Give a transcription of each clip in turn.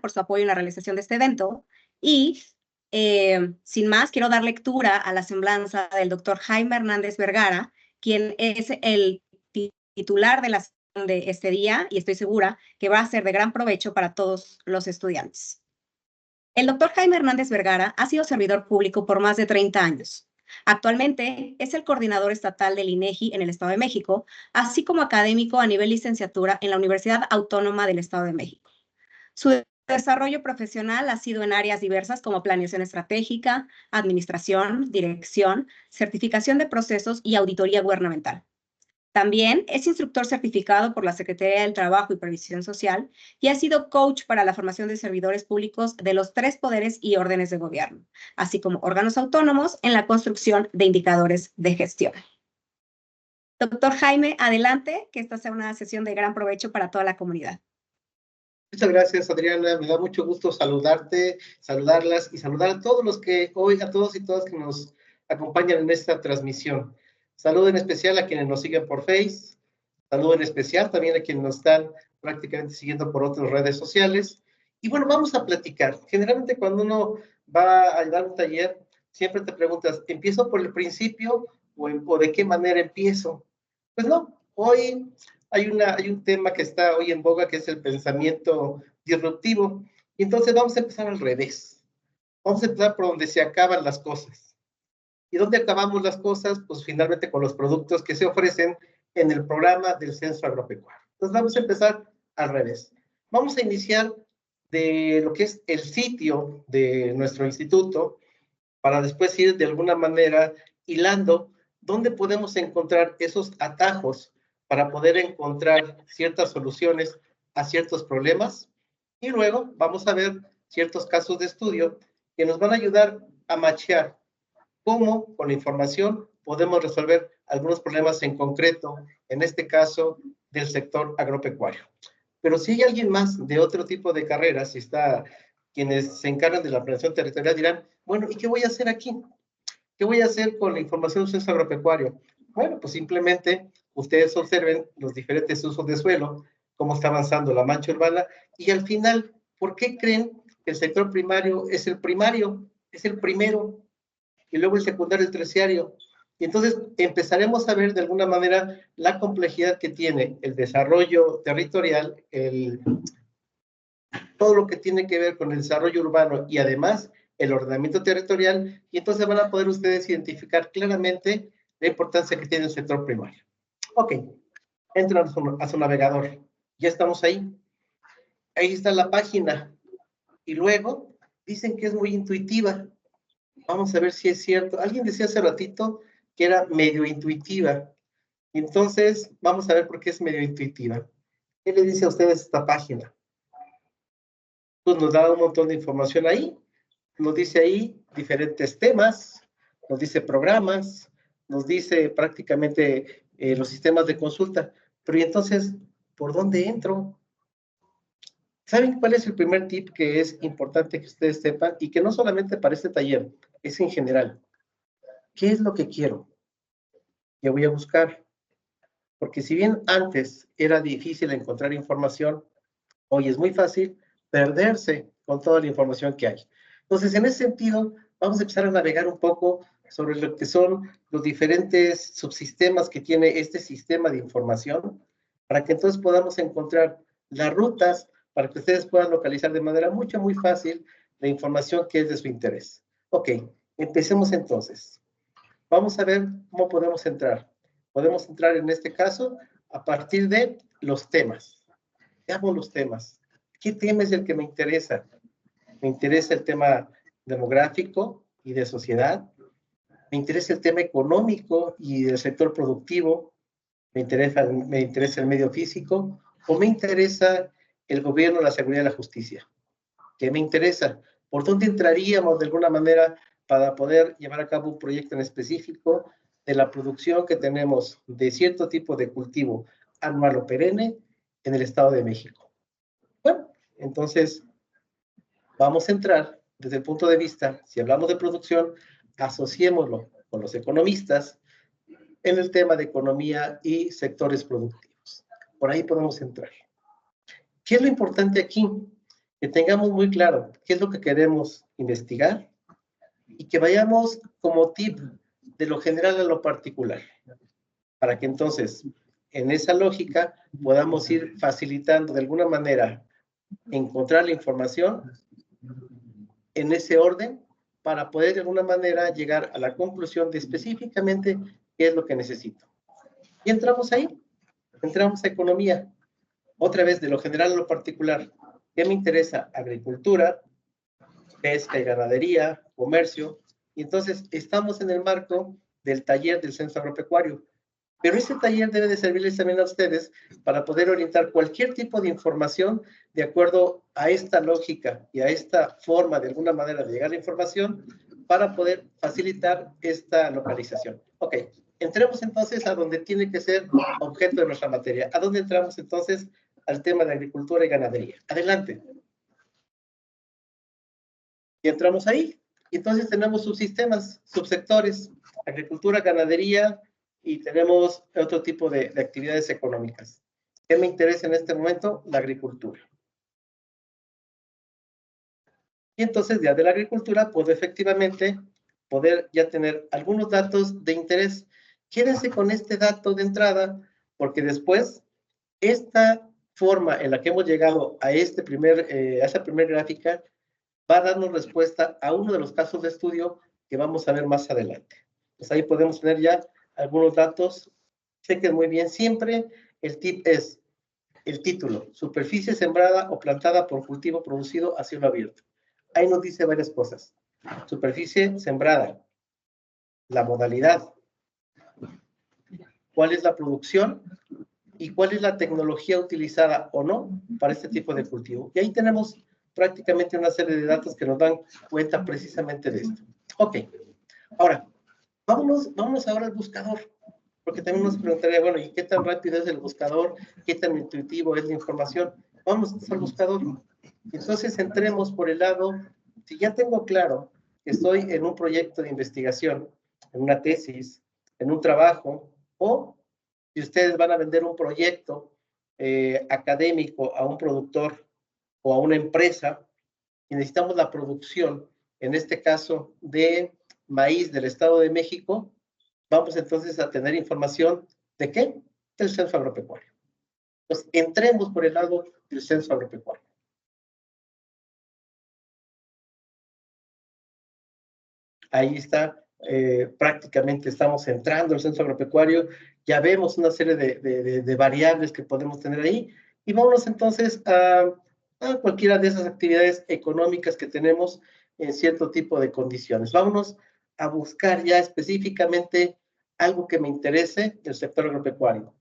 por su apoyo en la realización de este evento. Y sin más, quiero dar lectura a la semblanza del doctor Jaime Hernández Vergara, quien es el titular de la sesión de este día, y estoy segura que va a ser de gran provecho para todos los estudiantes. El doctor Jaime Hernández Vergara ha sido servidor público por más de 30 años. Actualmente es el coordinador estatal del INEGI en el Estado de México, así como académico a nivel licenciatura en la Universidad Autónoma del Estado de México. Su desarrollo profesional ha sido en áreas diversas como planeación estratégica, administración, dirección, certificación de procesos y auditoría gubernamental. También es instructor certificado por la Secretaría del Trabajo y Previsión Social y ha sido coach para la formación de servidores públicos de los 3 poderes y órdenes de gobierno, así como órganos autónomos en la construcción de indicadores de gestión. Doctor Jaime, adelante, que esta sea una sesión de gran provecho para toda la comunidad. Muchas gracias, Adriana. Me da mucho gusto saludarte, saludarlas y saludar a todos los que hoy, a todos y todas que nos acompañan en esta transmisión. Saludo en especial a quienes nos siguen por Face, saludo en especial también a quienes nos están prácticamente siguiendo por otras redes sociales. Y bueno, vamos a platicar. Generalmente cuando uno va a dar un taller, siempre te preguntas, ¿empiezo por el principio o de qué manera empiezo? Pues no, hoy hay un tema que está hoy en boga, que es el pensamiento disruptivo. Y entonces vamos a empezar al revés. Vamos a empezar por donde se acaban las cosas. ¿Y dónde acabamos las cosas? Pues finalmente con los productos que se ofrecen en el programa del Censo Agropecuario. Entonces vamos a empezar al revés. Vamos a iniciar de lo que es el sitio de nuestro instituto, para después ir de alguna manera hilando dónde podemos encontrar esos atajos para poder encontrar ciertas soluciones a ciertos problemas. Y luego vamos a ver ciertos casos de estudio que nos van a ayudar a machear cómo con la información podemos resolver algunos problemas en concreto, en este caso del sector agropecuario. Pero si hay alguien más de otro tipo de carreras, si está quienes se encargan de la planeación territorial, dirán, bueno, ¿y qué voy a hacer aquí? ¿Qué voy a hacer con la información del censo agropecuario? Bueno, pues simplemente ustedes observen los diferentes usos de suelo, cómo está avanzando la mancha urbana, y al final, ¿por qué creen que el sector primario es el primario? Es el primero, y luego el secundario, el terciario. Y entonces empezaremos a ver de alguna manera la complejidad que tiene el desarrollo territorial, todo lo que tiene que ver con el desarrollo urbano y además el ordenamiento territorial, y entonces van a poder ustedes identificar claramente la importancia que tiene el sector primario. Ok, entran a su navegador, ya estamos ahí. Ahí está la página, y luego dicen que es muy intuitiva. Vamos a ver si es cierto. Alguien decía hace ratito que era medio intuitiva. Entonces, vamos a ver por qué es medio intuitiva. ¿Qué le dice a ustedes esta página? Pues nos da un montón de información ahí. Nos dice ahí diferentes temas, nos dice programas, nos dice prácticamente los sistemas de consulta. Pero ¿y entonces por dónde entro? ¿Saben cuál es el primer tip que es importante que ustedes sepan? Y que no solamente para este taller, es en general. ¿Qué es lo que quiero? ¿Qué voy a buscar? Porque si bien antes era difícil encontrar información, hoy es muy fácil perderse con toda la información que hay. Entonces, en ese sentido, vamos a empezar a navegar un poco sobre lo que son los diferentes subsistemas que tiene este sistema de información, para que entonces podamos encontrar las rutas para que ustedes puedan localizar de manera muy fácil la información que es de su interés. Ok, empecemos entonces. Vamos a ver cómo podemos entrar. Podemos entrar en este caso a partir de los temas. Veamos los temas. ¿Qué tema es el que me interesa? Me interesa el tema demográfico y de sociedad. Me interesa el tema económico y del sector productivo. Me interesa el medio físico. O me interesa el gobierno, la seguridad y la justicia. ¿Qué me interesa? ¿Por dónde entraríamos de alguna manera para poder llevar a cabo un proyecto en específico de la producción que tenemos de cierto tipo de cultivo anual o perenne en el Estado de México? Bueno, entonces vamos a entrar desde el punto de vista, si hablamos de producción, asociémoslo con los economistas en el tema de economía y sectores productivos. Por ahí podemos entrar. ¿Qué es lo importante aquí? que tengamos muy claro qué es lo que queremos investigar y que vayamos como tip de lo general a lo particular, para que entonces, en esa lógica, podamos ir facilitando de alguna manera encontrar la información en ese orden para poder de alguna manera llegar a la conclusión de específicamente qué es lo que necesito. Y entramos ahí, entramos a economía, otra vez de lo general a lo particular. ¿Qué me interesa? Agricultura, pesca y ganadería, comercio. Y entonces estamos en el marco del taller del Censo Agropecuario. Pero ese taller debe de servirles también a ustedes para poder orientar cualquier tipo de información de acuerdo a esta lógica y a esta forma de alguna manera de llegar a la información para poder facilitar esta localización. Ok, entremos entonces a donde tiene que ser objeto de nuestra materia. ¿A dónde entramos entonces? Al tema de agricultura y ganadería. Adelante. Y entramos ahí. Y entonces tenemos subsistemas, subsectores, agricultura, ganadería, y tenemos otro tipo de actividades económicas. ¿Qué me interesa en este momento? La agricultura. Y entonces ya de la agricultura puedo efectivamente poder ya tener algunos datos de interés. Quédense con este dato de entrada, porque después esta forma en la que hemos llegado a, a esa primera gráfica va a darnos respuesta a uno de los casos de estudio que vamos a ver más adelante. Pues ahí podemos tener ya algunos datos. Chequen muy bien, siempre el tip es el título, superficie sembrada o plantada por cultivo producido a cielo abierto. Ahí nos dice varias cosas. Superficie sembrada, la modalidad, cuál es la producción y cuál es la tecnología utilizada o no para este tipo de cultivo. Y ahí tenemos prácticamente una serie de datos que nos dan cuenta precisamente de esto. Ok, ahora, vámonos ahora al buscador, porque también nos preguntaría, bueno, ¿y qué tan rápido es el buscador? ¿Qué tan intuitivo es la información? Vamos al buscador. Entonces entremos por el lado, si ya tengo claro que estoy en un proyecto de investigación, en una tesis, en un trabajo, o si ustedes van a vender un proyecto académico a un productor o a una empresa, y necesitamos la producción, en este caso de maíz del Estado de México, vamos entonces a tener información de qué? Del censo agropecuario. Entonces, entremos por el lado del censo agropecuario. Ahí está, prácticamente estamos entrando al censo agropecuario, ya vemos una serie de variables que podemos tener ahí, y vámonos entonces a cualquiera de esas actividades económicas que tenemos en cierto tipo de condiciones. Vámonos a buscar ya específicamente algo que me interese del sector agropecuario.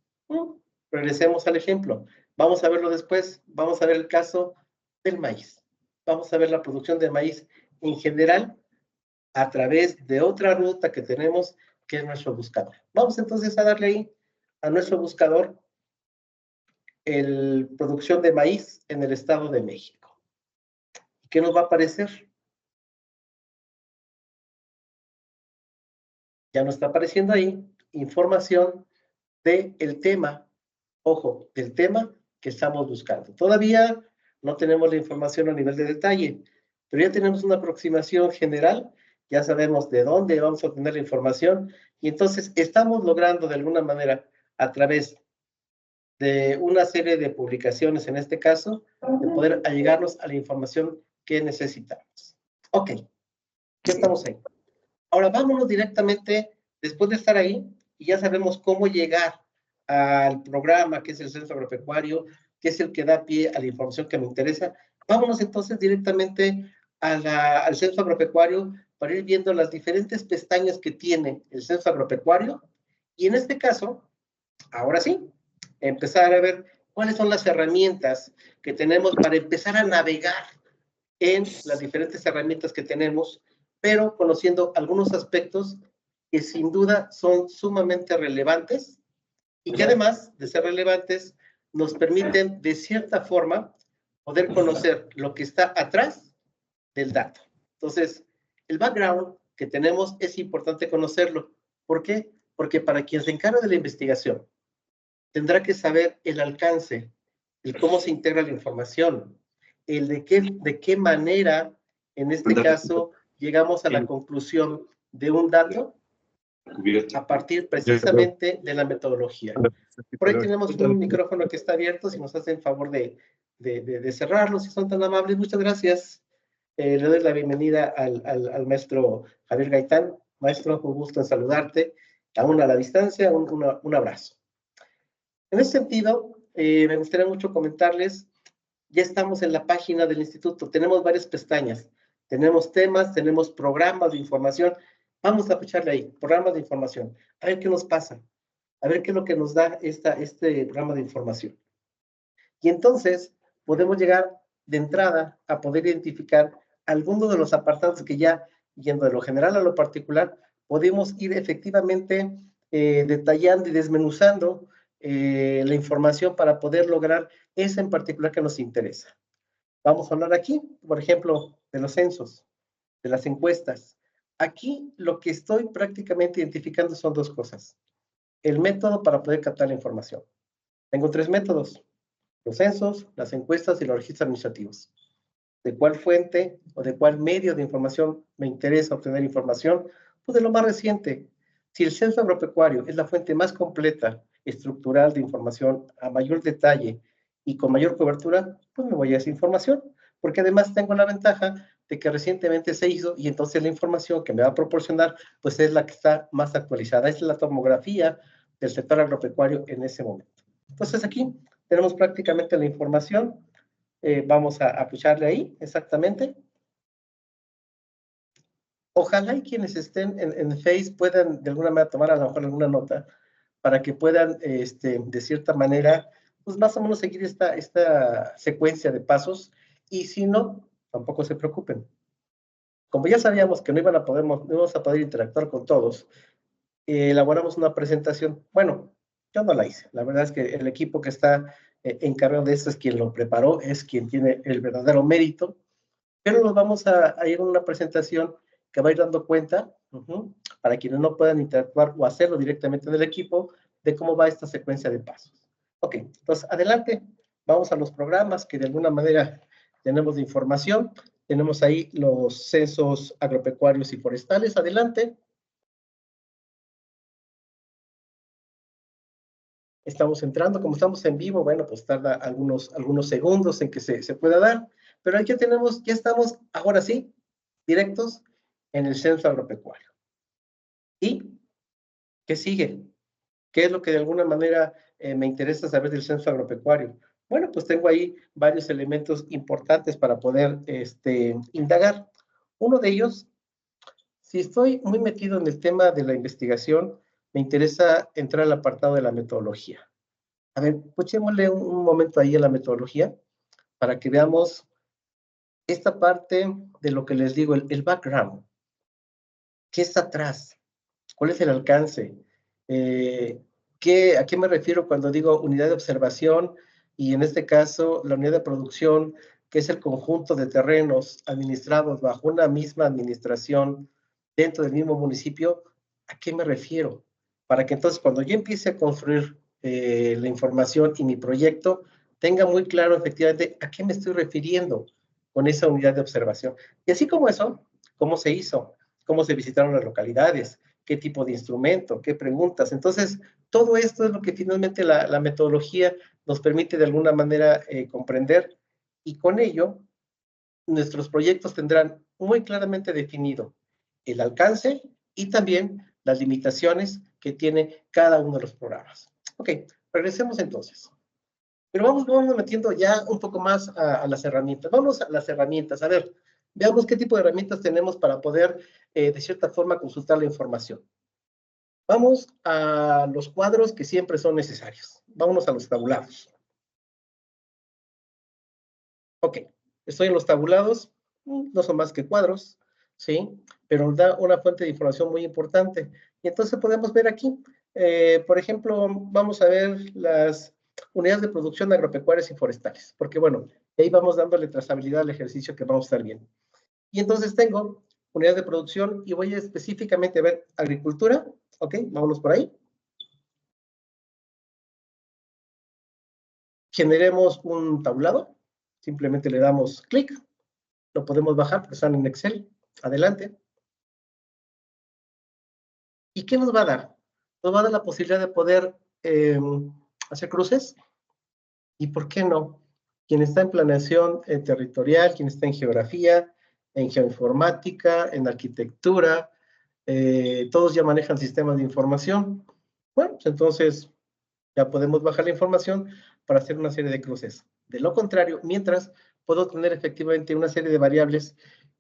Regresemos al ejemplo. Vamos a verlo después. Vamos a ver el caso del maíz. Vamos a ver la producción de maíz en general a través de otra ruta que tenemos, que es nuestro buscador. Vamos entonces a darle ahí a nuestro buscador el producción de maíz en el Estado de México. ¿Qué nos va a aparecer? Ya nos está apareciendo ahí información del tema, ojo, del tema que estamos buscando. Todavía no tenemos la información a nivel de detalle, pero ya tenemos una aproximación general, ya sabemos de dónde vamos a obtener la información y entonces estamos logrando de alguna manera a través de una serie de publicaciones, en este caso, de poder allegarnos a la información que necesitamos. Ok, ya estamos ahí. Ahora vámonos directamente, después de estar ahí, y ya sabemos cómo llegar al programa que es el Censo Agropecuario, que es el que da pie a la información que me interesa. Vámonos entonces directamente al Censo Agropecuario para ir viendo las diferentes pestañas que tiene el Censo Agropecuario. Y en este caso, ahora sí, empezar a ver cuáles son las herramientas que tenemos para empezar a navegar en las diferentes herramientas que tenemos, pero conociendo algunos aspectos que sin duda son sumamente relevantes y que además de ser relevantes, nos permiten de cierta forma poder conocer lo que está atrás del dato. Entonces, el background que tenemos es importante conocerlo. ¿Por qué? Porque para quien se encarga de la investigación, tendrá que saber el alcance, el cómo se integra la información, el de qué manera, en este caso, llegamos a la conclusión de un dato a partir precisamente de la metodología. Por ahí tenemos un micrófono que está abierto, si nos hacen el favor de cerrarlo, si son tan amables, muchas gracias. Le doy la bienvenida al maestro Javier Gaitán. Maestro, un gusto en saludarte, aún a la distancia, un abrazo. En ese sentido, me gustaría mucho comentarles, ya estamos en la página del instituto, tenemos varias pestañas, tenemos temas, tenemos programas de información, vamos a echarle ahí, programas de información, a ver qué nos pasa, a ver qué es lo que nos da este programa de información. Y entonces podemos llegar de entrada a poder identificar algunos de los apartados que ya, yendo de lo general a lo particular, podemos ir efectivamente detallando y desmenuzando la información para poder lograr esa en particular que nos interesa. Vamos a hablar aquí, por ejemplo, de los censos, de las encuestas. Aquí lo que estoy prácticamente identificando son dos cosas. El método para poder captar la información. Tengo tres métodos: los censos, las encuestas y los registros administrativos. ¿De cuál fuente o de cuál medio de información me interesa obtener información? Pues de lo más reciente. Si el censo agropecuario es la fuente más completa, estructural de información a mayor detalle y con mayor cobertura, pues me voy a esa información, porque además tengo la ventaja de que recientemente se hizo y entonces la información que me va a proporcionar, pues es la que está más actualizada. Es la tomografía del sector agropecuario en ese momento. Entonces aquí tenemos prácticamente la información. Vamos a pucharle ahí, exactamente. Ojalá y quienes estén en Face puedan de alguna manera tomar a lo mejor alguna nota para que puedan, de cierta manera, pues más o menos seguir esta secuencia de pasos, y si no, tampoco se preocupen. Como ya sabíamos que no íbamos a poder interactuar con todos, elaboramos una presentación. Bueno, yo no la hice. La verdad es que el equipo que está encargado de esto es quien lo preparó, es quien tiene el verdadero mérito, pero nos vamos a ir a una presentación que va a ir dando cuenta, para quienes no puedan interactuar o hacerlo directamente en el equipo, de cómo va esta secuencia de pasos. Ok, entonces adelante, vamos a los programas que de alguna manera tenemos de información. Tenemos ahí los censos agropecuarios y forestales, adelante. Estamos entrando, como estamos en vivo, bueno, pues tarda algunos segundos en que se pueda dar, pero aquí ya estamos, ahora sí, directos en el censo agropecuario. ¿Y qué sigue? ¿Qué es lo que de alguna manera me interesa saber del censo agropecuario? Bueno, pues tengo ahí varios elementos importantes para poder indagar. Uno de ellos, si estoy muy metido en el tema de la investigación, me interesa entrar al apartado de la metodología. A ver, escuchémosle un momento ahí a la metodología para que veamos esta parte de lo que les digo, el background. ¿Qué está atrás? ¿Cuál es el alcance? ¿A qué me refiero cuando digo unidad de observación? Y en este caso, la unidad de producción, que es el conjunto de terrenos administrados bajo una misma administración dentro del mismo municipio. ¿A qué me refiero? Para que entonces cuando yo empiece a construir la información y mi proyecto, tenga muy claro efectivamente a qué me estoy refiriendo con esa unidad de observación. Y así como eso, ¿cómo se hizo? ¿Cómo se visitaron las localidades? ¿Qué tipo de instrumento? ¿Qué preguntas? Entonces, todo esto es lo que finalmente la metodología nos permite de alguna manera comprender, y con ello nuestros proyectos tendrán muy claramente definido el alcance y también las limitaciones que tiene cada uno de los programas. Ok, regresemos entonces. Pero vamos metiendo ya un poco más a las herramientas. Vamos a las herramientas. A ver, veamos qué tipo de herramientas tenemos para poder, de cierta forma, consultar la información. Vamos a los cuadros que siempre son necesarios. Vámonos a los tabulados. Ok, estoy en los tabulados. No son más que cuadros, ¿sí? Pero nos da una fuente de información muy importante. Y entonces podemos ver aquí, por ejemplo, vamos a ver las unidades de producción agropecuarias y forestales, porque bueno, ahí vamos dándole trazabilidad al ejercicio que vamos a estar viendo. Y entonces tengo unidades de producción y voy a específicamente a ver agricultura. Ok, vámonos por ahí. Generemos un tablado, simplemente le damos clic, lo podemos bajar porque están en Excel. Adelante. ¿Y qué nos va a dar? Nos va a dar la posibilidad de poder hacer cruces. ¿Y por qué no? Quien está en planeación territorial, quien está en geografía, en geoinformática, en arquitectura, todos ya manejan sistemas de información. Bueno, pues entonces ya podemos bajar la información para hacer una serie de cruces. De lo contrario, mientras puedo tener efectivamente una serie de variables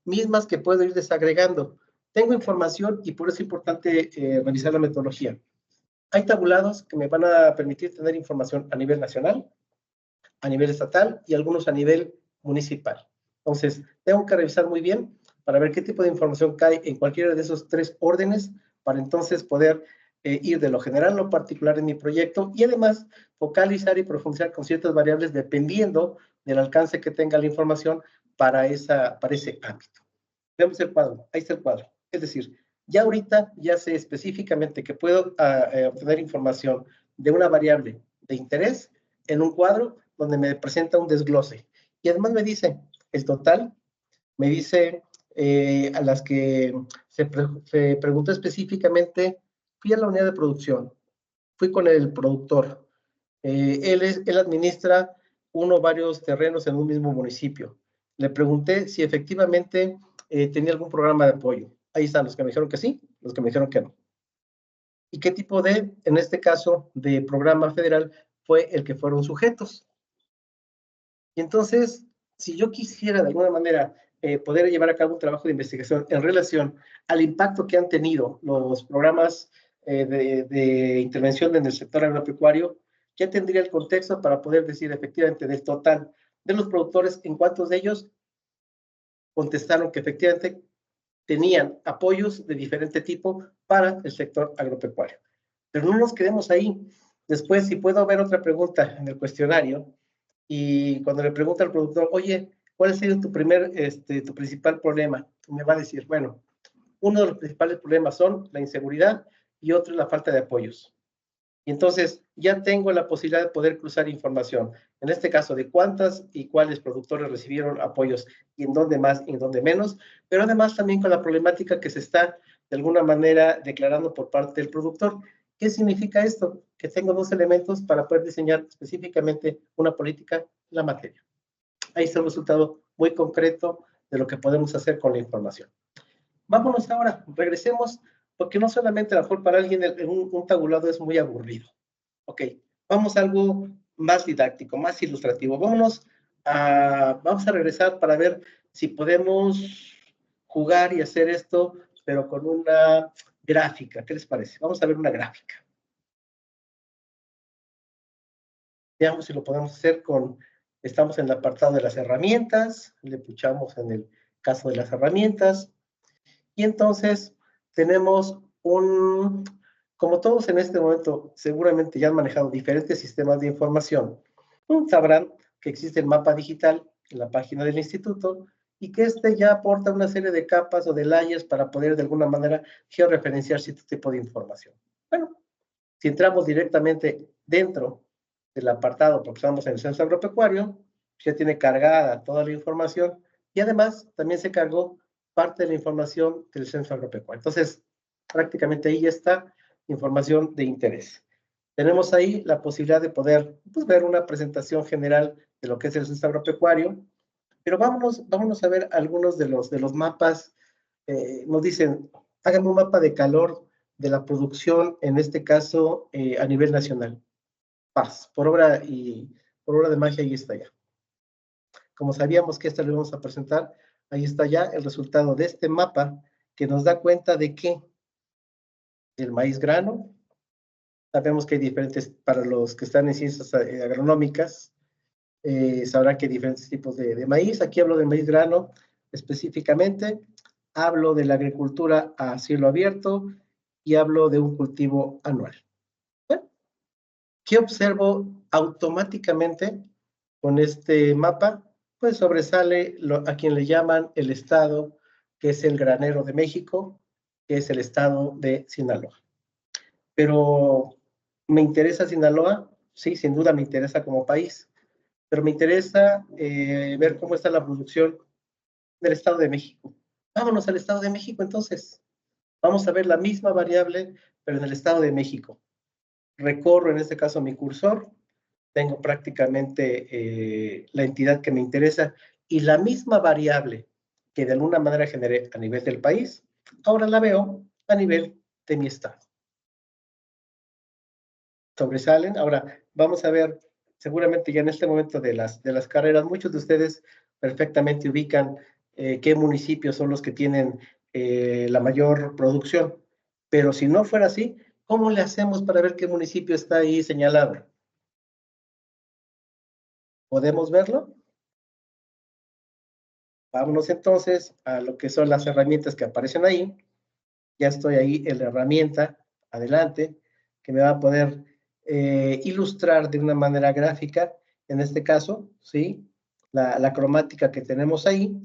mismas que puedo ir desagregando. Tengo información y por eso es importante revisar la metodología. Hay tabulados que me van a permitir tener información a nivel nacional, a nivel estatal y algunos a nivel municipal. Entonces, tengo que revisar muy bien para ver qué tipo de información cae en cualquiera de esos tres órdenes para entonces poder ir de lo general a lo particular en mi proyecto y además focalizar y profundizar con ciertas variables dependiendo del alcance que tenga la información para ese ámbito. Vemos el cuadro, ahí está el cuadro. Es decir, ya ahorita ya sé específicamente que puedo obtener información de una variable de interés en un cuadro donde me presenta un desglose. Y además me dice el total, me dice a las que se preguntó específicamente, fui a la unidad de producción, fui con el productor, él administra uno o varios terrenos en un mismo municipio. Le pregunté si efectivamente tenía algún programa de apoyo. Ahí están los que me dijeron que sí, los que me dijeron que no. ¿Y qué tipo de, en este caso, de programa federal fue el que fueron sujetos? Y entonces, si yo quisiera de alguna manera poder llevar a cabo un trabajo de investigación en relación al impacto que han tenido los programas de intervención en el sector agropecuario, ya tendría el contexto para poder decir efectivamente del total de los productores en cuántos de ellos contestaron que efectivamente tenían apoyos de diferente tipo para el sector agropecuario. Pero no nos quedemos ahí. Después, si puedo ver otra pregunta en el cuestionario, y cuando le pregunta al productor, oye, ¿cuál ha sido tu principal problema? Me va a decir, bueno, uno de los principales problemas son la inseguridad y otro es la falta de apoyos. Y entonces ya tengo la posibilidad de poder cruzar información. En este caso, de cuántas y cuáles productores recibieron apoyos y en dónde más y en dónde menos, pero además también con la problemática que se está de alguna manera declarando por parte del productor. ¿Qué significa esto? Que tengo dos elementos para poder diseñar específicamente una política en la materia. Ahí está un resultado muy concreto de lo que podemos hacer con la información. Vámonos ahora, regresemos, porque no solamente a lo mejor para alguien un tabulado es muy aburrido. Ok, vamos a algo más didáctico, más ilustrativo. Vamos a regresar para ver si podemos jugar y hacer esto, pero con una gráfica. ¿Qué les parece? Vamos a ver una gráfica. Veamos si lo podemos hacer estamos en el apartado de las herramientas, le puchamos en el caso de las herramientas, y entonces tenemos como todos en este momento seguramente ya han manejado diferentes sistemas de información, sabrán que existe el mapa digital en la página del instituto y que ya aporta una serie de capas o de layers para poder de alguna manera georreferenciar cierto tipo de información. Bueno, si entramos directamente dentro del apartado, porque estamos en el censo agropecuario, ya tiene cargada toda la información y además también se cargó parte de la información del censo agropecuario. Entonces, prácticamente ahí ya está información de interés. Tenemos ahí la posibilidad de poder ver una presentación general de lo que es el censo agropecuario, pero vámonos a ver algunos de los mapas. Nos dicen, háganme un mapa de calor de la producción, en este caso, a nivel nacional. Paz, por obra de magia, ahí está ya. Como sabíamos que esta lo íbamos a presentar, ahí está ya el resultado de este mapa que nos da cuenta de que el maíz grano, sabemos que hay diferentes, para los que están en ciencias agronómicas, sabrán que hay diferentes tipos de maíz. Aquí hablo del maíz grano específicamente, hablo de la agricultura a cielo abierto y hablo de un cultivo anual. Bueno, ¿qué observo automáticamente con este mapa? Pues sobresale a quien le llaman el estado, que es el granero de México, que es el estado de Sinaloa. Pero, ¿me interesa Sinaloa? Sí, sin duda me interesa como país. pero me interesa ver cómo está la producción del Estado de México. Vámonos al Estado de México, entonces. Vamos a ver la misma variable, pero en el Estado de México. Recorro, en este caso, mi cursor. Tengo prácticamente la entidad que me interesa y la misma variable que de alguna manera generé a nivel del país, ahora la veo a nivel de mi estado. Sobresalen. Ahora, vamos a ver, seguramente ya en este momento de las carreras, muchos de ustedes perfectamente ubican qué municipios son los que tienen la mayor producción. Pero si no fuera así, ¿cómo le hacemos para ver qué municipio está ahí señalado? ¿Podemos verlo? Vámonos entonces a lo que son las herramientas que aparecen ahí. Ya estoy ahí en la herramienta, adelante, que me va a poder ilustrar de una manera gráfica, en este caso, ¿sí? La cromática que tenemos ahí.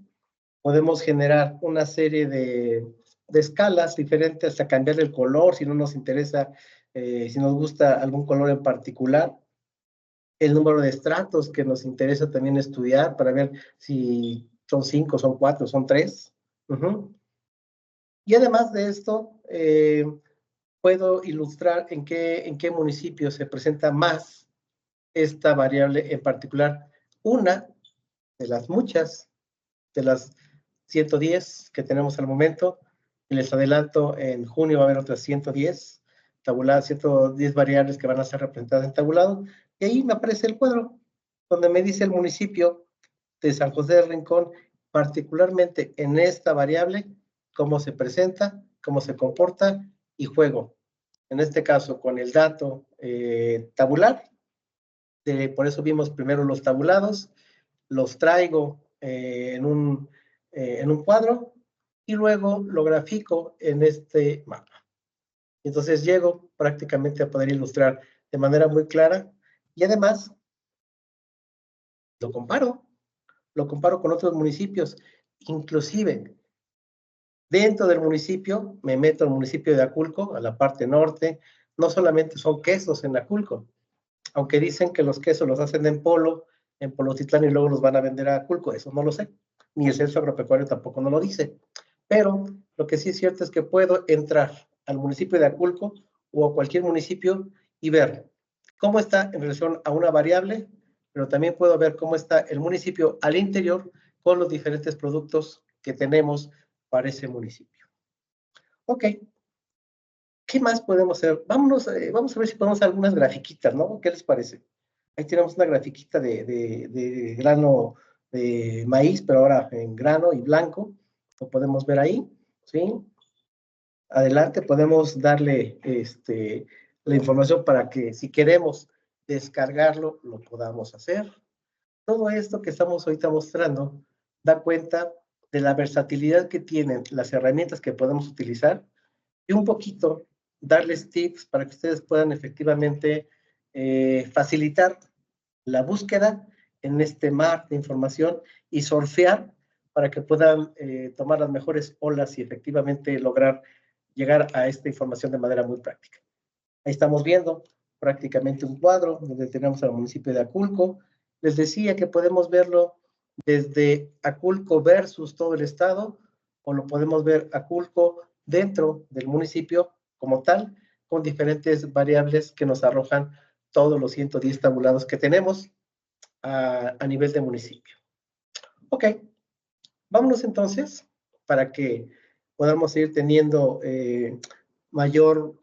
Podemos generar una serie de escalas diferentes hasta cambiar el color, si no nos interesa, si nos gusta algún color en particular. El número de estratos que nos interesa también estudiar para ver si son 5, son 4, son 3. Y además de esto, puedo ilustrar en qué municipio se presenta más esta variable en particular. Una de las muchas, de las 110 que tenemos al momento, y les adelanto, en junio va a haber otras 110 tabuladas, 110 variables que van a ser representadas en tabulado, y ahí me aparece el cuadro, donde me dice el municipio de San José del Rincón, particularmente en esta variable, cómo se presenta, cómo se comporta y juego. En este caso, con el dato tabular, por eso vimos primero los tabulados, los traigo en un cuadro y luego lo grafico en este mapa. Entonces llego prácticamente a poder ilustrar de manera muy clara y además lo comparo con otros municipios, inclusive dentro del municipio, me meto al municipio de Aculco, a la parte norte. No solamente son quesos en Aculco, aunque dicen que los quesos los hacen en Polotitlán y luego los van a vender a Aculco, eso no lo sé, ni el censo agropecuario tampoco no lo dice, pero lo que sí es cierto es que puedo entrar al municipio de Aculco o a cualquier municipio y ver cómo está en relación a una variable, pero también puedo ver cómo está el municipio al interior con los diferentes productos que tenemos para ese municipio. Ok, ¿qué más podemos hacer? Vamos a ver si podemos hacer algunas grafiquitas, ¿no? ¿Qué les parece? Ahí tenemos una grafiquita de grano de maíz, pero ahora en grano y blanco. Lo podemos ver ahí, ¿sí? Adelante, podemos darle la información para que si queremos descargarlo, lo podamos hacer. Todo esto que estamos ahorita mostrando da cuenta de la versatilidad que tienen las herramientas que podemos utilizar y un poquito darles tips para que ustedes puedan efectivamente facilitar la búsqueda en este mar de información y surfear para que puedan tomar las mejores olas y efectivamente lograr llegar a esta información de manera muy práctica. Ahí estamos viendo prácticamente un cuadro donde tenemos al municipio de Aculco. Les decía que podemos verlo desde Aculco versus todo el estado, o lo podemos ver Aculco dentro del municipio como tal, con diferentes variables que nos arrojan todos los 110 tabulados que tenemos a nivel de municipio. Ok, vámonos entonces para que podamos ir teniendo mayor,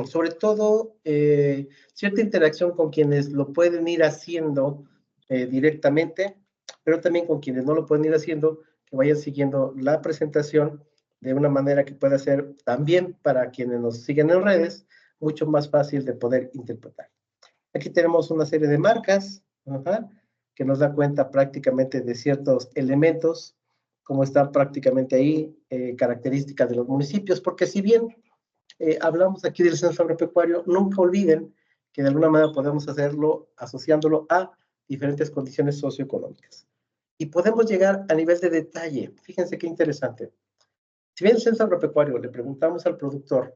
sobre todo, cierta interacción con quienes lo pueden ir haciendo directamente, pero también con quienes no lo pueden ir haciendo, que vayan siguiendo la presentación de una manera que pueda ser también para quienes nos siguen en redes, mucho más fácil de poder interpretar. Aquí tenemos una serie de marcas, que nos da cuenta prácticamente de ciertos elementos, como están prácticamente ahí, características de los municipios, porque si bien hablamos aquí del censo agropecuario, nunca olviden que de alguna manera podemos hacerlo asociándolo a diferentes condiciones socioeconómicas. Y podemos llegar a nivel de detalle. Fíjense qué interesante. Si bien el censo agropecuario le preguntamos al productor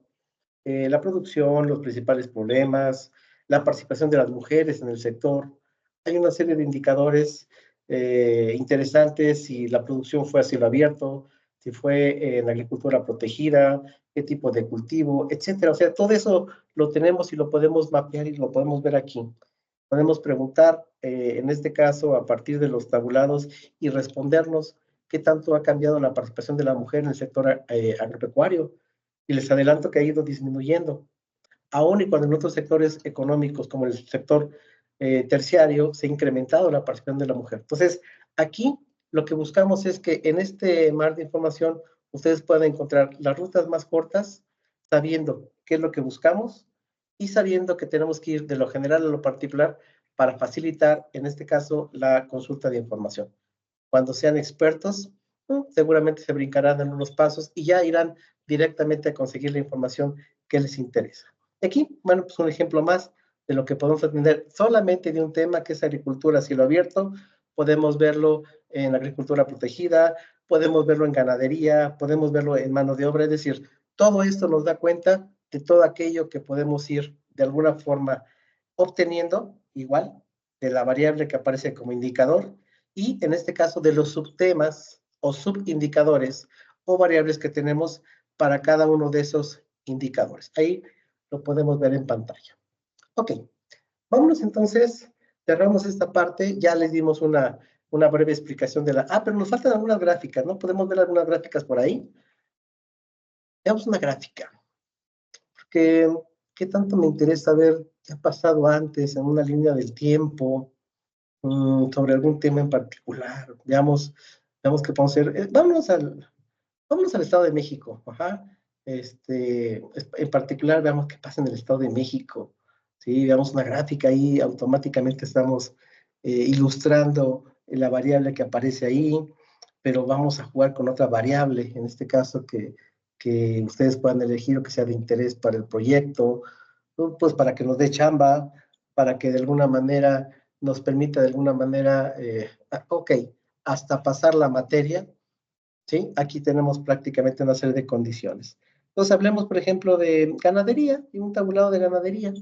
la producción, los principales problemas, la participación de las mujeres en el sector, Hay una serie de indicadores interesantes, si la producción fue a cielo abierto, si fue en agricultura protegida, qué tipo de cultivo, etcétera. O sea, todo eso lo tenemos y lo podemos mapear y lo podemos ver aquí. Podemos preguntar, en este caso, a partir de los tabulados y respondernos qué tanto ha cambiado la participación de la mujer en el sector agropecuario. Y les adelanto que ha ido disminuyendo, aún y cuando en otros sectores económicos, como el sector terciario, se ha incrementado la participación de la mujer. Entonces, aquí lo que buscamos es que en este mar de información ustedes puedan encontrar las rutas más cortas, sabiendo qué es lo que buscamos y sabiendo que tenemos que ir de lo general a lo particular para facilitar, en este caso, la consulta de información. Cuando sean expertos, seguramente se brincarán en unos pasos y ya irán directamente a conseguir la información que les interesa. Aquí, bueno, pues un ejemplo más de lo que podemos atender solamente de un tema que es agricultura a cielo abierto. Podemos verlo en agricultura protegida, podemos verlo en ganadería, podemos verlo en mano de obra. Es decir, todo esto nos da cuenta de todo aquello que podemos ir de alguna forma obteniendo, igual, de la variable que aparece como indicador y en este caso de los subtemas o subindicadores o variables que tenemos para cada uno de esos indicadores. Ahí lo podemos ver en pantalla. Ok, vámonos entonces, cerramos esta parte, ya les dimos una breve explicación de la... Ah, pero nos faltan algunas gráficas, ¿no? ¿Podemos ver algunas gráficas por ahí? Veamos una gráfica, porque ¿qué tanto me interesa ver qué ha pasado antes en una línea del tiempo sobre algún tema en particular? Veamos qué podemos hacer. Vámonos al Estado de México, ajá. En particular, veamos qué pasa en el Estado de México. ¿Sí? Veamos una gráfica ahí, automáticamente estamos ilustrando la variable que aparece ahí, pero vamos a jugar con otra variable, en este caso que ustedes puedan elegir o que sea de interés para el proyecto, pues para que nos dé chamba, para que de alguna manera nos permita de alguna manera, ok, hasta pasar la materia, ¿sí? Aquí tenemos prácticamente una serie de condiciones. Entonces, hablemos, por ejemplo, de ganadería y un tabulado de ganadería,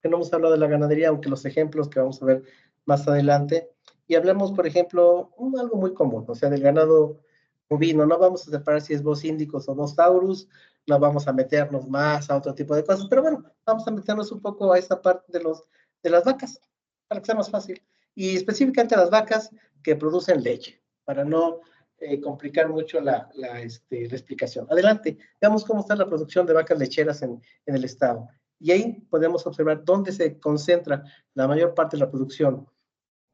que no hemos hablado de la ganadería, aunque los ejemplos que vamos a ver más adelante, y hablemos, por ejemplo, algo muy común, o sea, del ganado bovino. No vamos a separar si es Bos Indicus o Bos Taurus, no vamos a meternos más a otro tipo de cosas, pero bueno, vamos a meternos un poco a esta parte de las vacas, para que sea más fácil, y específicamente a las vacas que producen leche, para no complicar mucho la explicación. Adelante, veamos cómo está la producción de vacas lecheras en el estado. Y ahí podemos observar dónde se concentra la mayor parte de la producción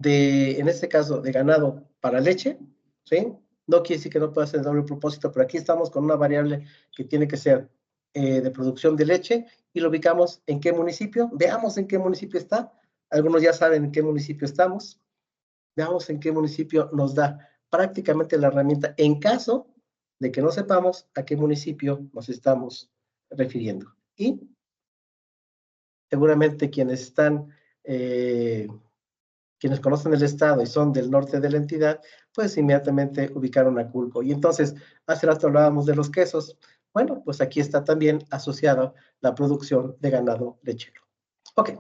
en este caso, de ganado para leche, ¿sí? No quiere decir que no pueda ser de doble propósito, pero aquí estamos con una variable que tiene que ser de producción de leche y lo ubicamos en qué municipio. Veamos en qué municipio está. Algunos ya saben en qué municipio estamos. Veamos en qué municipio nos da prácticamente la herramienta en caso de que no sepamos a qué municipio nos estamos refiriendo. Y seguramente quienes conocen el estado y son del norte de la entidad, pues inmediatamente ubicaron a Culco. Y entonces, hace rato hablábamos de los quesos. Bueno, pues aquí está también asociada la producción de ganado lechero. Ok,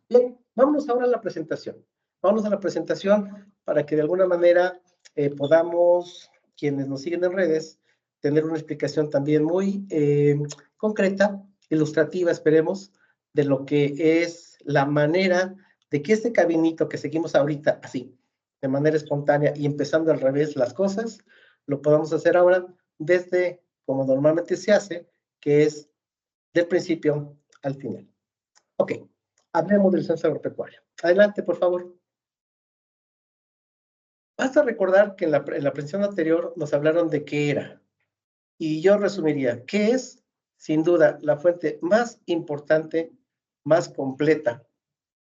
bien, vámonos ahora a la presentación. Vámonos a la presentación para que de alguna manera podamos, quienes nos siguen en redes, tener una explicación también muy concreta, ilustrativa, esperemos, de lo que es la manera de que este caminito que seguimos ahorita así, de manera espontánea y empezando al revés las cosas, lo podamos hacer ahora desde como normalmente se hace, que es del principio al final. Ok. Hablemos del censo agropecuario. Adelante, por favor. Basta recordar que en la presentación anterior nos hablaron de qué era. Y yo resumiría, ¿qué es? Sin duda, la fuente más importante, más completa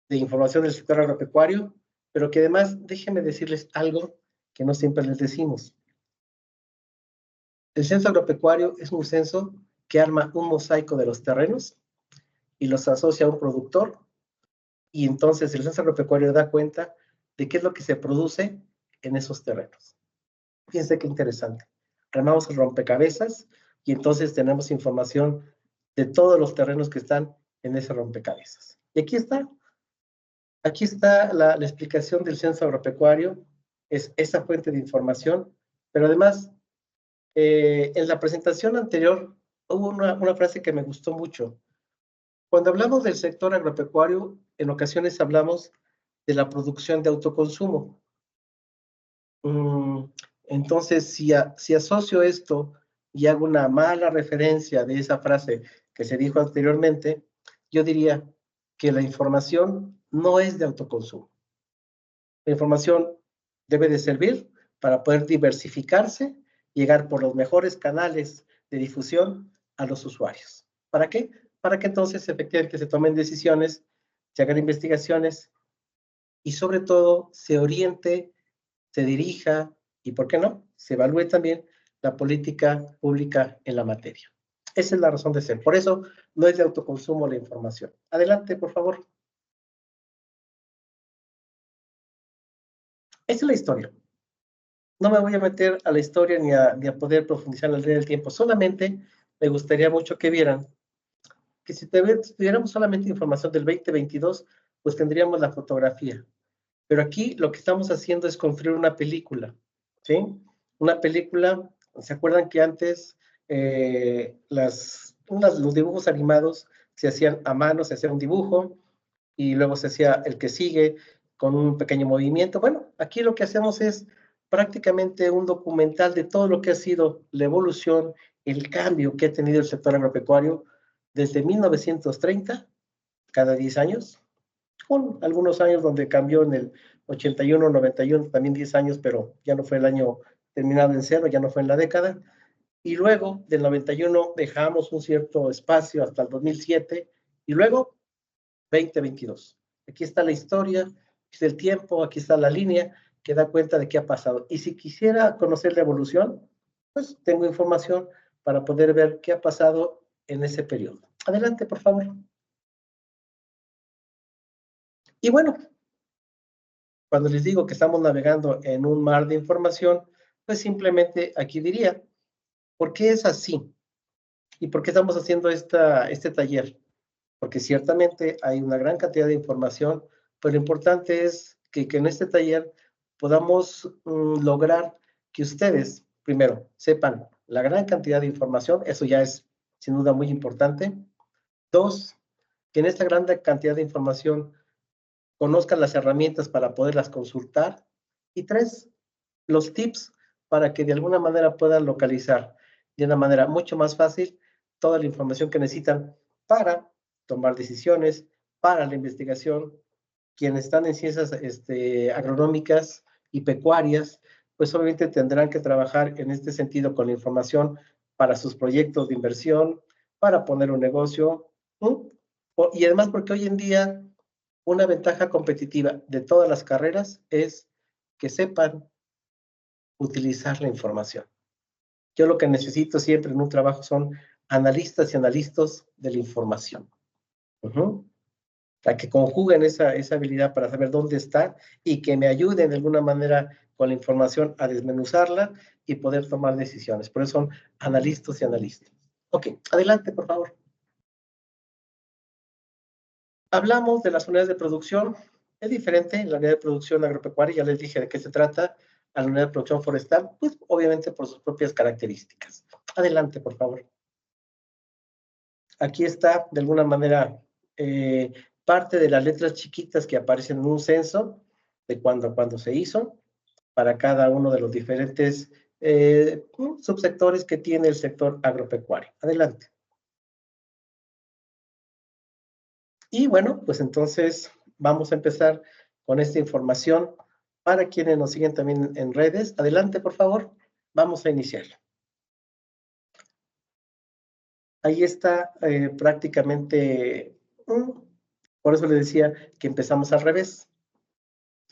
de información del sector agropecuario, pero que además, déjenme decirles algo que no siempre les decimos. El censo agropecuario es un censo que arma un mosaico de los terrenos y los asocia a un productor, y entonces el censo agropecuario da cuenta de qué es lo que se produce en esos terrenos. Fíjense qué interesante. Armamos el rompecabezas y entonces tenemos información de todos los terrenos que están en ese rompecabezas. Y aquí está. Aquí está la explicación del censo agropecuario, es esa fuente de información, pero además, en la presentación anterior hubo una frase que me gustó mucho. Cuando hablamos del sector agropecuario, en ocasiones hablamos de la producción de autoconsumo. Entonces, si asocio esto y hago una mala referencia de esa frase que se dijo anteriormente, yo diría que la información no es de autoconsumo. La información debe de servir para poder diversificarse, llegar por los mejores canales de difusión a los usuarios. ¿Para qué? Para que entonces efectivamente se tomen decisiones, se hagan investigaciones y sobre todo se oriente, se dirija y, ¿por qué no?, se evalúe también la política pública en la materia. Esa es la razón de ser. Por eso no es de autoconsumo la información. Adelante, por favor. Esa es la historia. No me voy a meter a la historia ni a poder profundizar en la línea del tiempo. Solamente me gustaría mucho que vieran que si tuviéramos solamente información del 2022, pues tendríamos la fotografía. Pero aquí lo que estamos haciendo es construir una película, ¿sí? Una película, ¿se acuerdan que antes los dibujos animados se hacían a mano, se hacía un dibujo y luego se hacía el que sigue con un pequeño movimiento? Bueno, aquí lo que hacemos es prácticamente un documental de todo lo que ha sido la evolución, el cambio que ha tenido el sector agropecuario desde 1930, cada 10 años, con algunos años donde cambió en el 81, 91, también 10 años, pero ya no fue el año terminado en cero, ya no fue en la década. Y luego del 91 dejamos un cierto espacio hasta el 2007 y luego 2022. Aquí está la historia, aquí está el tiempo, aquí está la línea que da cuenta de qué ha pasado. Y si quisiera conocer la evolución, pues tengo información para poder ver qué ha pasado en ese periodo. Adelante, por favor. Y bueno, cuando les digo que estamos navegando en un mar de información, pues simplemente aquí diría, ¿por qué es así? ¿Y por qué estamos haciendo este taller? Porque ciertamente hay una gran cantidad de información, pero lo importante es que en este taller podamos lograr que ustedes, primero, sepan la gran cantidad de información, eso ya es sin duda muy importante. Dos, que en esta gran cantidad de información conozcan las herramientas para poderlas consultar. Y tres, los tips para que de alguna manera puedan localizar de una manera mucho más fácil toda la información que necesitan para tomar decisiones, para la investigación. Quienes están en ciencias agronómicas y pecuarias, pues obviamente tendrán que trabajar en este sentido con la información para sus proyectos de inversión, para poner un negocio, ¿no? Y además porque hoy en día una ventaja competitiva de todas las carreras es que sepan utilizar la información. Yo lo que necesito siempre en un trabajo son analistas y analistas de la información. Para que conjuguen esa habilidad para saber dónde está y que me ayuden de alguna manera con la información a desmenuzarla y poder tomar decisiones. Por eso son analistas y analistas. Ok, adelante, por favor. Hablamos de las unidades de producción. Es diferente la unidad de producción agropecuaria, ya les dije de qué se trata, a la unidad de producción forestal, pues obviamente por sus propias características. Adelante, por favor. Aquí está, de alguna manera, parte de las letras chiquitas que aparecen en un censo de cuándo a cuándo se hizo, para cada uno de los diferentes subsectores que tiene el sector agropecuario. Adelante. Y bueno, pues entonces vamos a empezar con esta información para quienes nos siguen también en redes. Adelante, por favor. Vamos a iniciar. Ahí está prácticamente, por eso le decía que empezamos al revés.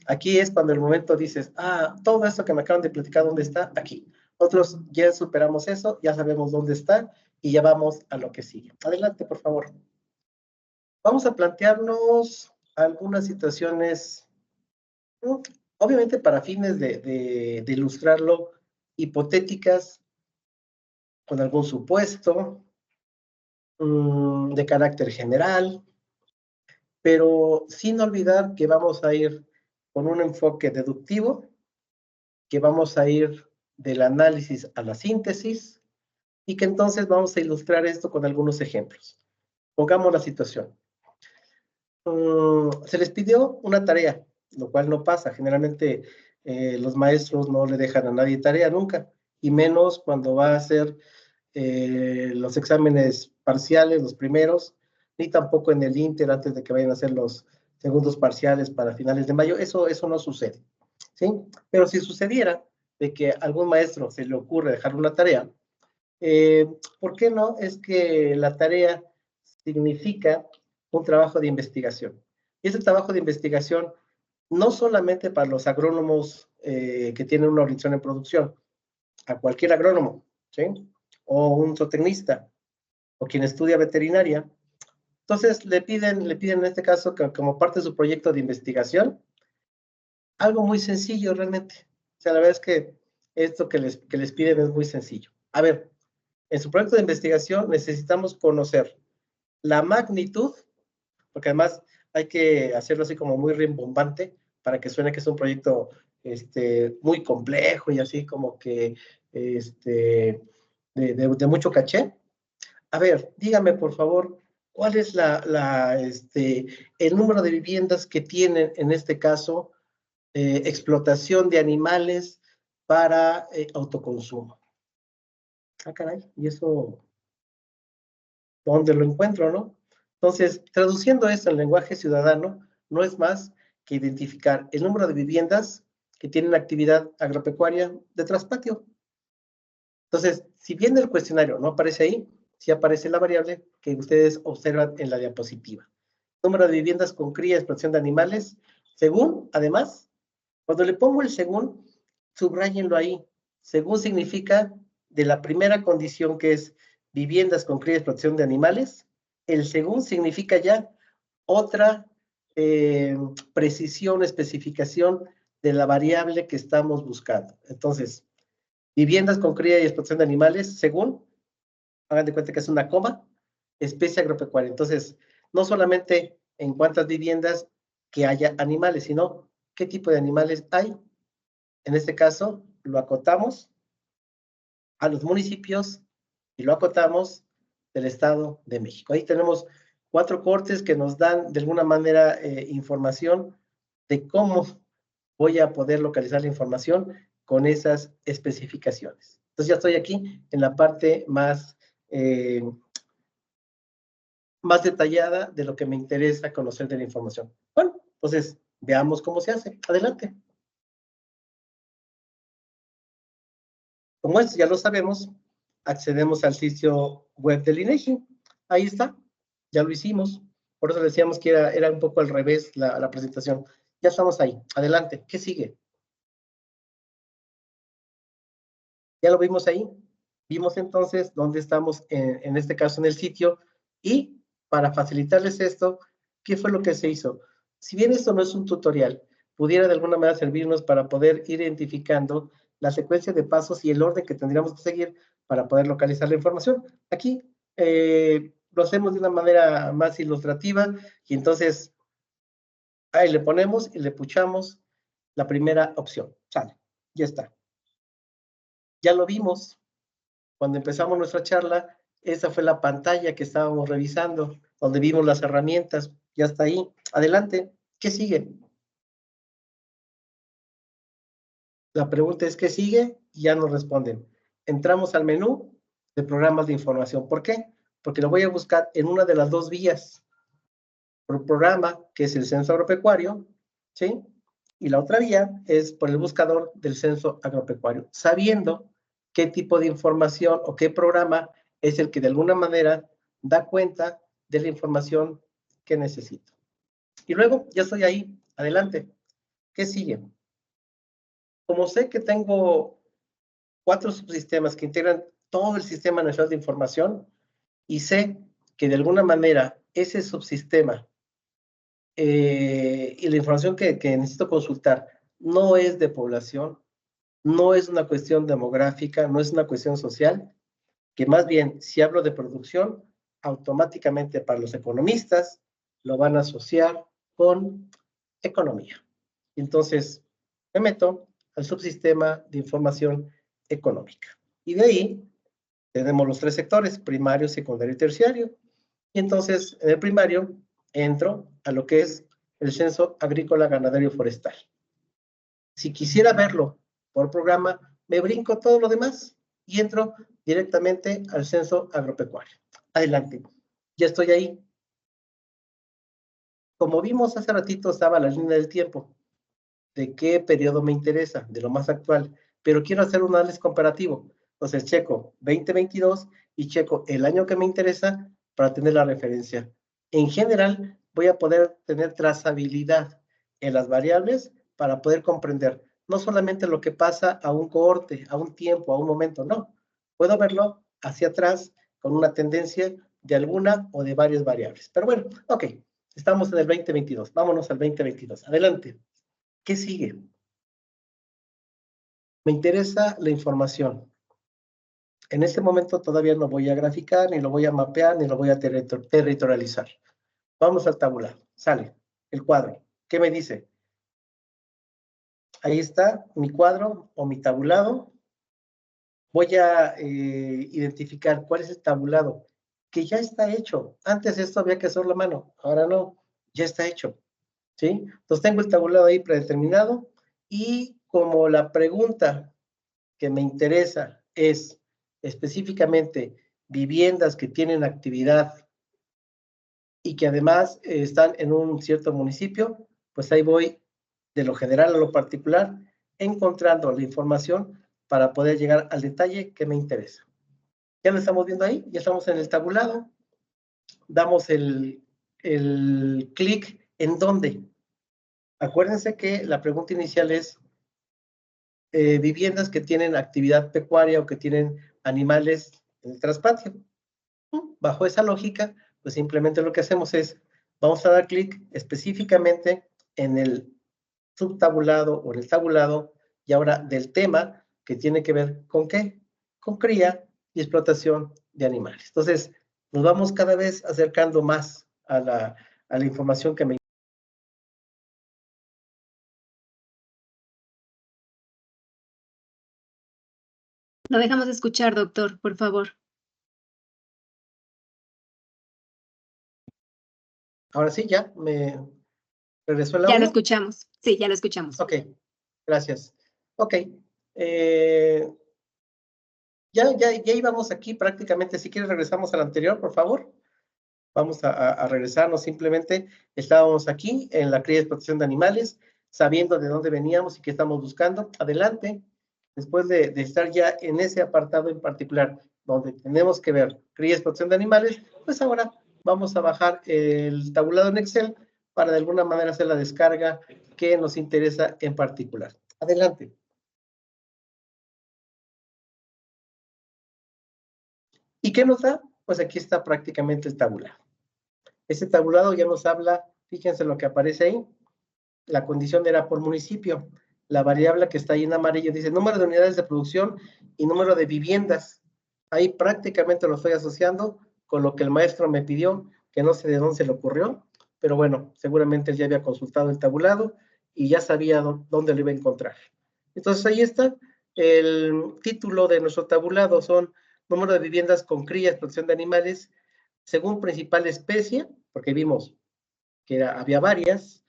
Aquí es cuando el momento dices, todo esto que me acaban de platicar, ¿dónde está? Aquí. Otros ya superamos eso, ya sabemos dónde está y ya vamos a lo que sigue. Adelante, por favor. Vamos a plantearnos algunas situaciones, obviamente para fines de ilustrarlo, hipotéticas, con algún supuesto, de carácter general, pero sin olvidar que vamos a ir con un enfoque deductivo, que vamos a ir del análisis a la síntesis, y que entonces vamos a ilustrar esto con algunos ejemplos. Pongamos la situación. Se les pidió una tarea, lo cual no pasa. Generalmente los maestros no le dejan a nadie tarea nunca, y menos cuando va a hacer los exámenes parciales, los primeros, ni tampoco en el Inter antes de que vayan a hacer los segundos parciales para finales de mayo. Eso no sucede, ¿sí? Pero si sucediera de que a algún maestro se le ocurre dejar una tarea, ¿por qué no? Es que la tarea significa un trabajo de investigación. Y ese trabajo de investigación no solamente para los agrónomos que tienen una orientación en producción, a cualquier agrónomo, ¿sí? O un zootecnista, o quien estudia veterinaria. Entonces le piden en este caso que como parte de su proyecto de investigación, algo muy sencillo realmente. O sea, la verdad es que esto que les piden es muy sencillo. A ver, en su proyecto de investigación necesitamos conocer la magnitud, porque además hay que hacerlo así como muy rimbombante para que suene que es un proyecto muy complejo y así como que de mucho caché. A ver, dígame por favor, ¿cuál es el número de viviendas que tienen en este caso explotación de animales para autoconsumo? Ah, caray, ¿y eso dónde lo encuentro, no? Entonces, traduciendo esto en lenguaje ciudadano, no es más que identificar el número de viviendas que tienen actividad agropecuaria de traspatio. Entonces, si bien el cuestionario no aparece ahí, sí aparece la variable que ustedes observan en la diapositiva. Número de viviendas con cría y explotación de animales, según, además, cuando le pongo el según, subrayenlo ahí. Según significa de la primera condición que es viviendas con cría y explotación de animales, el según significa ya otra precisión, especificación de la variable que estamos buscando. Entonces, viviendas con cría y explotación de animales, según, hagan de cuenta que es una coma, especie agropecuaria. Entonces, no solamente en cuántas viviendas que haya animales, sino qué tipo de animales hay. En este caso, lo acotamos a los municipios y lo acotamos del Estado de México. Ahí tenemos 4 cortes que nos dan de alguna manera información de cómo voy a poder localizar la información con esas especificaciones. Entonces ya estoy aquí en la parte más detallada de lo que me interesa conocer de la información. Bueno, entonces veamos cómo se hace. Adelante. Como esto ya lo sabemos, accedemos al sitio web del INEGI. Ahí está, ya lo hicimos. Por eso decíamos que era un poco al revés la presentación. Ya estamos ahí. Adelante. ¿Qué sigue? Ya lo vimos ahí. Vimos entonces dónde estamos en este caso en el sitio, y para facilitarles esto, ¿qué fue lo que se hizo? Si bien esto no es un tutorial, pudiera de alguna manera servirnos para poder ir identificando la secuencia de pasos y el orden que tendríamos que seguir para poder localizar la información. Aquí lo hacemos de una manera más ilustrativa, y entonces ahí le ponemos y le puchamos la primera opción. Sale, ya está. Ya lo vimos. Cuando empezamos nuestra charla, esa fue la pantalla que estábamos revisando, donde vimos las herramientas. Ya está ahí. Adelante. ¿Qué sigue? La pregunta es ¿qué sigue? Y ya nos responden. Entramos al menú de programas de información. ¿Por qué? Porque lo voy a buscar en una de las dos vías. Por programa, que es el censo agropecuario, ¿sí? Y la otra vía es por el buscador del censo agropecuario, sabiendo qué tipo de información o qué programa es el que de alguna manera da cuenta de la información que necesito. Y luego ya estoy ahí, adelante. ¿Qué sigue? Como sé que tengo 4 subsistemas que integran todo el Sistema Nacional de Información, y sé que de alguna manera ese subsistema y la información que necesito consultar no es de población, no es una cuestión demográfica, no es una cuestión social, que más bien, si hablo de producción, automáticamente para los economistas lo van a asociar con economía. Entonces, me meto al subsistema de información económica. Y de ahí tenemos los 3 sectores, primario, secundario y terciario. Y entonces, en el primario, entro a lo que es el censo agrícola, ganadero y forestal. Si quisiera verlo por programa, me brinco todo lo demás y entro directamente al censo agropecuario. Adelante, ya estoy ahí. Como vimos hace ratito, estaba la línea del tiempo. ¿De qué periodo me interesa? De lo más actual. Pero quiero hacer un análisis comparativo. Entonces, checo 2022 y checo el año que me interesa para tener la referencia. En general, voy a poder tener trazabilidad en las variables para poder comprender no solamente lo que pasa a un cohorte, a un tiempo, a un momento, no. Puedo verlo hacia atrás con una tendencia de alguna o de varias variables. Pero bueno, ok, estamos en el 2022. Vámonos al 2022. Adelante. ¿Qué sigue? Me interesa la información. En este momento todavía no voy a graficar, ni lo voy a mapear, ni lo voy a territorializar. Vamos al tabular. Sale el cuadro. ¿Qué me dice? Ahí está mi cuadro o mi tabulado. Voy a identificar cuál es el tabulado que ya está hecho. Antes esto había que hacerlo a mano, ahora no, ya está hecho. ¿Sí? Entonces tengo el tabulado ahí predeterminado y como la pregunta que me interesa es específicamente viviendas que tienen actividad y que además están en un cierto municipio, pues ahí voy de lo general a lo particular, encontrando la información para poder llegar al detalle que me interesa. Ya lo estamos viendo ahí, ya estamos en el tabulado, damos el clic en dónde. Acuérdense que la pregunta inicial es viviendas que tienen actividad pecuaria o que tienen animales en el traspatio. Bajo esa lógica, pues simplemente lo que hacemos es, vamos a dar clic específicamente en el subtabulado o en el tabulado, y ahora del tema que tiene que ver con qué, con cría y explotación de animales. Entonces, nos vamos cada vez acercando más a la información que me... Lo dejamos de escuchar, doctor, por favor. Ahora sí, ya me regresó el Ya lo audio. escuchamos. Sí, ya lo escuchamos. Ok, gracias. Ok, ya íbamos aquí prácticamente. Si quieres regresamos al anterior, por favor. Vamos a regresarnos simplemente. Estábamos aquí en la cría y explotación de animales, sabiendo de dónde veníamos y qué estamos buscando. Adelante. Después de estar ya en ese apartado en particular, donde tenemos que ver cría y explotación de animales, pues ahora vamos a bajar el tabulado en Excel para de alguna manera hacer la descarga que nos interesa en particular. Adelante. ¿Y qué nos da? Pues aquí está prácticamente el tabulado. Ese tabulado ya nos habla, fíjense lo que aparece ahí, la condición era por municipio. La variable que está ahí en amarillo dice número de unidades de producción y número de viviendas. Ahí prácticamente lo estoy asociando con lo que el maestro me pidió, que no sé de dónde se le ocurrió, pero bueno, seguramente él ya había consultado el tabulado y ya sabía dónde lo iba a encontrar. Entonces ahí está, el título de nuestro tabulado son número de viviendas con cría, explotación de animales, según principal especie, porque vimos que había varias,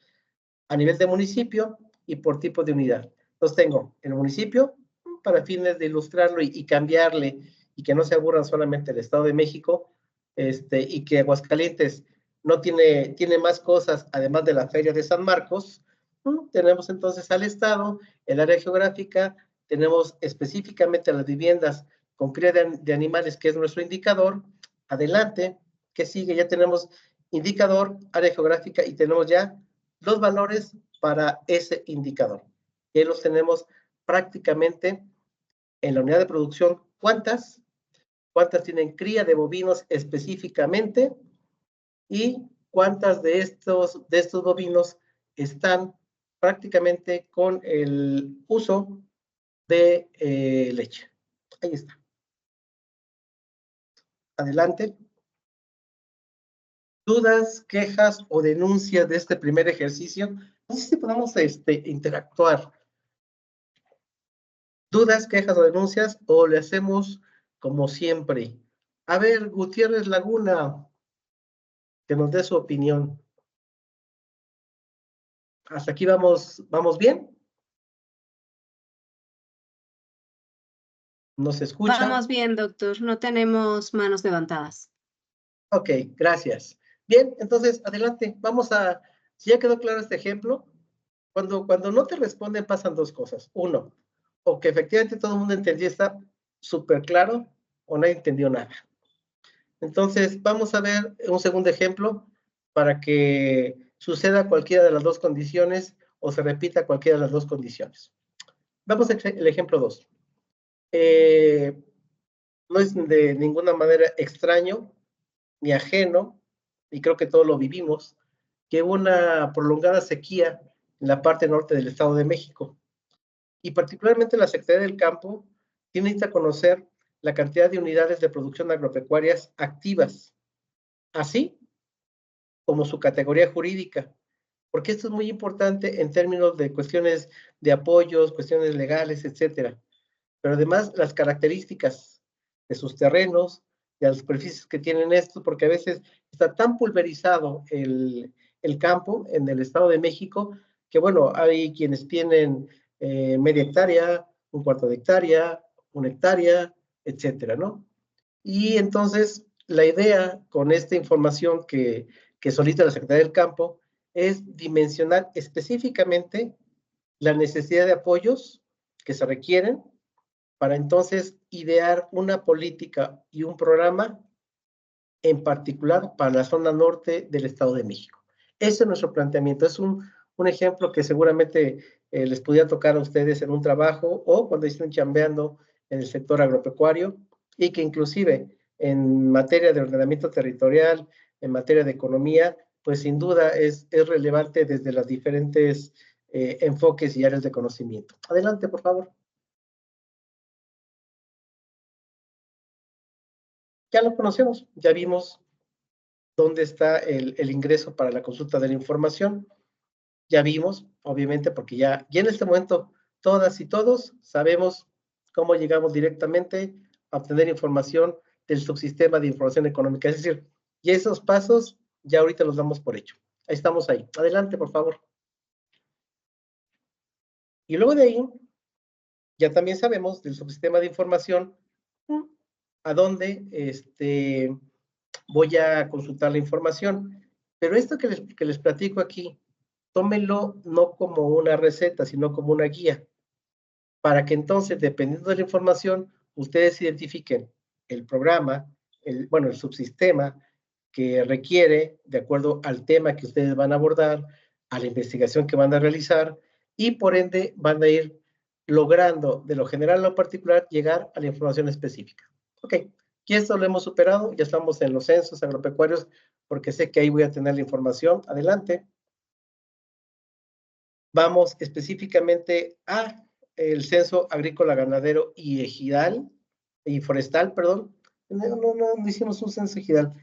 a nivel de municipio y por tipo de unidad. Entonces tengo el municipio, para fines de ilustrarlo y cambiarle, y que no se aburran solamente el Estado de México, y que Aguascalientes no tiene más cosas, además de la Feria de San Marcos. Tenemos entonces al Estado, el área geográfica, tenemos específicamente las viviendas con cría de animales, que es nuestro indicador. Adelante, ¿qué sigue? Ya tenemos indicador, área geográfica, y tenemos ya los valores para ese indicador. Y ahí los tenemos prácticamente en la unidad de producción. ¿Cuántas tienen cría de bovinos específicamente? Y cuántas de estos bovinos están prácticamente con el uso de leche. Ahí está. Adelante. ¿Dudas, quejas o denuncias de este primer ejercicio? No sé si podemos interactuar. ¿Dudas, quejas o denuncias? ¿O le hacemos como siempre? A ver, Gutiérrez Laguna, que nos dé su opinión. ¿Hasta aquí vamos bien? ¿No se escucha? Vamos bien, doctor. No tenemos manos levantadas. Ok, gracias. Bien, entonces, adelante. Si ya quedó claro este ejemplo, cuando no te responden pasan dos cosas. Uno, o que efectivamente todo el mundo entendió, está súper claro, o nadie entendió nada. Entonces, vamos a ver un segundo ejemplo para que suceda cualquiera de las dos condiciones o se repita cualquiera de las dos condiciones. Vamos al ejemplo 2. No es de ninguna manera extraño ni ajeno, y creo que todos lo vivimos, que una prolongada sequía en la parte norte del Estado de México, y particularmente la Secretaría del Campo, tiene que conocer la cantidad de unidades de producción agropecuarias activas, así como su categoría jurídica, porque esto es muy importante en términos de cuestiones de apoyos, cuestiones legales, etcétera. Pero además las características de sus terrenos, de las superficies que tienen estos, porque a veces está tan pulverizado el campo en el Estado de México, que bueno, hay quienes tienen media hectárea, un cuarto de hectárea, una hectárea, etcétera, ¿no? Y entonces la idea con esta información que solicita la Secretaría del Campo es dimensionar específicamente la necesidad de apoyos que se requieren para entonces idear una política y un programa en particular para la zona norte del Estado de México. Ese es nuestro planteamiento. Es un ejemplo que seguramente les pudiera tocar a ustedes en un trabajo o cuando estén chambeando en el sector agropecuario y que inclusive en materia de ordenamiento territorial, en materia de economía, pues sin duda es relevante desde las diferentes enfoques y áreas de conocimiento. Adelante, por favor. Ya lo conocemos, ya vimos dónde está el ingreso para la consulta de la información. Ya vimos, obviamente, porque ya en este momento todas y todos sabemos cómo llegamos directamente a obtener información del subsistema de información económica. Es decir, y esos pasos ya ahorita los damos por hecho. Ahí estamos ahí. Adelante, por favor. Y luego de ahí, ya también sabemos del subsistema de información a dónde voy a consultar la información. Pero esto que les platico aquí, tómenlo no como una receta, sino como una guía, para que entonces, dependiendo de la información, ustedes identifiquen el programa, el subsistema que requiere, de acuerdo al tema que ustedes van a abordar, a la investigación que van a realizar, y por ende van a ir logrando, de lo general a lo particular, llegar a la información específica. Ok, y esto lo hemos superado, ya estamos en los censos agropecuarios, porque sé que ahí voy a tener la información. Adelante. Vamos específicamente a el censo agrícola, ganadero y ejidal, y forestal, perdón. No hicimos un censo ejidal.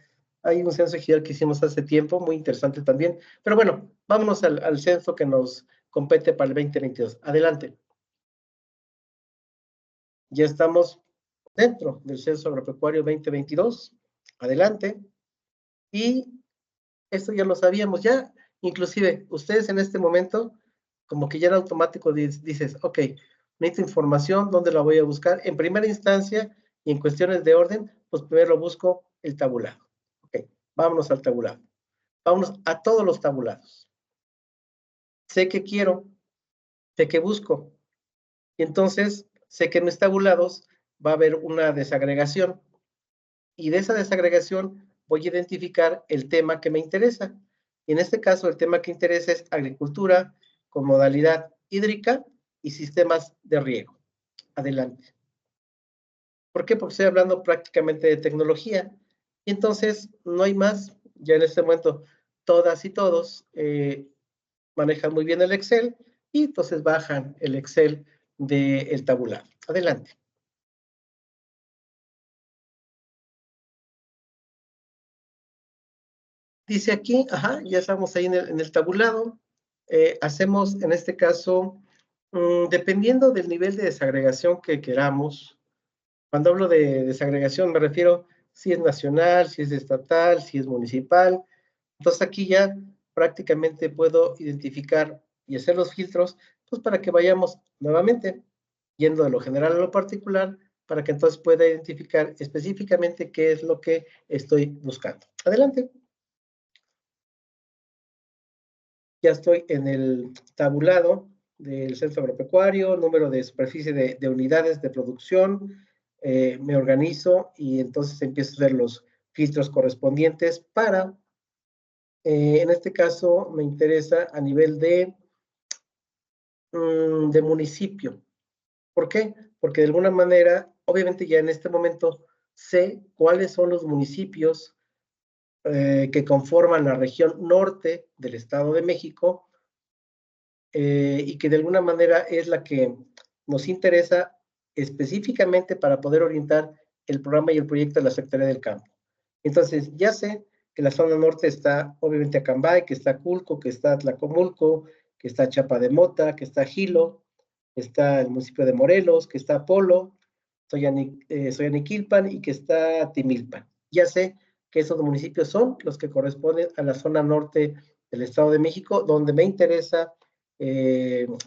Hay un censo ejidal que hicimos hace tiempo, muy interesante también. Pero bueno, vámonos al censo que nos compete para el 2022. Adelante. Ya estamos dentro del censo agropecuario 2022. Adelante. Y esto ya lo sabíamos, ya inclusive ustedes en este momento, como que ya en automático dices, ok, necesito información, ¿dónde la voy a buscar? En primera instancia y en cuestiones de orden, pues primero busco el tabulado. Ok, vámonos al tabulado. Vámonos a todos los tabulados. Sé que quiero, sé que busco. Y entonces, sé que en mis tabulados va a haber una desagregación. Y de esa desagregación voy a identificar el tema que me interesa. Y en este caso, el tema que interesa es agricultura con modalidad hídrica y sistemas de riego. Adelante. ¿Por qué? Porque estoy hablando prácticamente de tecnología. Y entonces, no hay más. Ya en este momento, todas y todos manejan muy bien el Excel y entonces bajan el Excel del tabular. Adelante. Dice aquí, ya estamos ahí en el tabulado. Hacemos, en este caso, dependiendo del nivel de desagregación que queramos. Cuando hablo de desagregación me refiero si es nacional, si es estatal, si es municipal. Entonces aquí ya prácticamente puedo identificar y hacer los filtros, pues para que vayamos nuevamente yendo de lo general a lo particular, para que entonces pueda identificar específicamente qué es lo que estoy buscando. Adelante. Ya estoy en el tabulado del centro agropecuario, número de superficie de unidades de producción, me organizo y entonces empiezo a hacer los filtros correspondientes para, en este caso, me interesa a nivel de municipio. ¿Por qué? Porque de alguna manera, obviamente ya en este momento sé cuáles son los municipios que conforman la región norte del Estado de México, y que de alguna manera es la que nos interesa específicamente para poder orientar el programa y el proyecto de la Secretaría del Campo. Entonces, ya sé que la zona norte está obviamente Acambay, que está Culco, que está Tlacomulco, que está Chapa de Mota, que está Gilo, que está el municipio de Morelos, que está Polo, Soyaniquilpan y que está Timilpan. Ya sé que esos municipios son los que corresponden a la zona norte del Estado de México, donde me interesa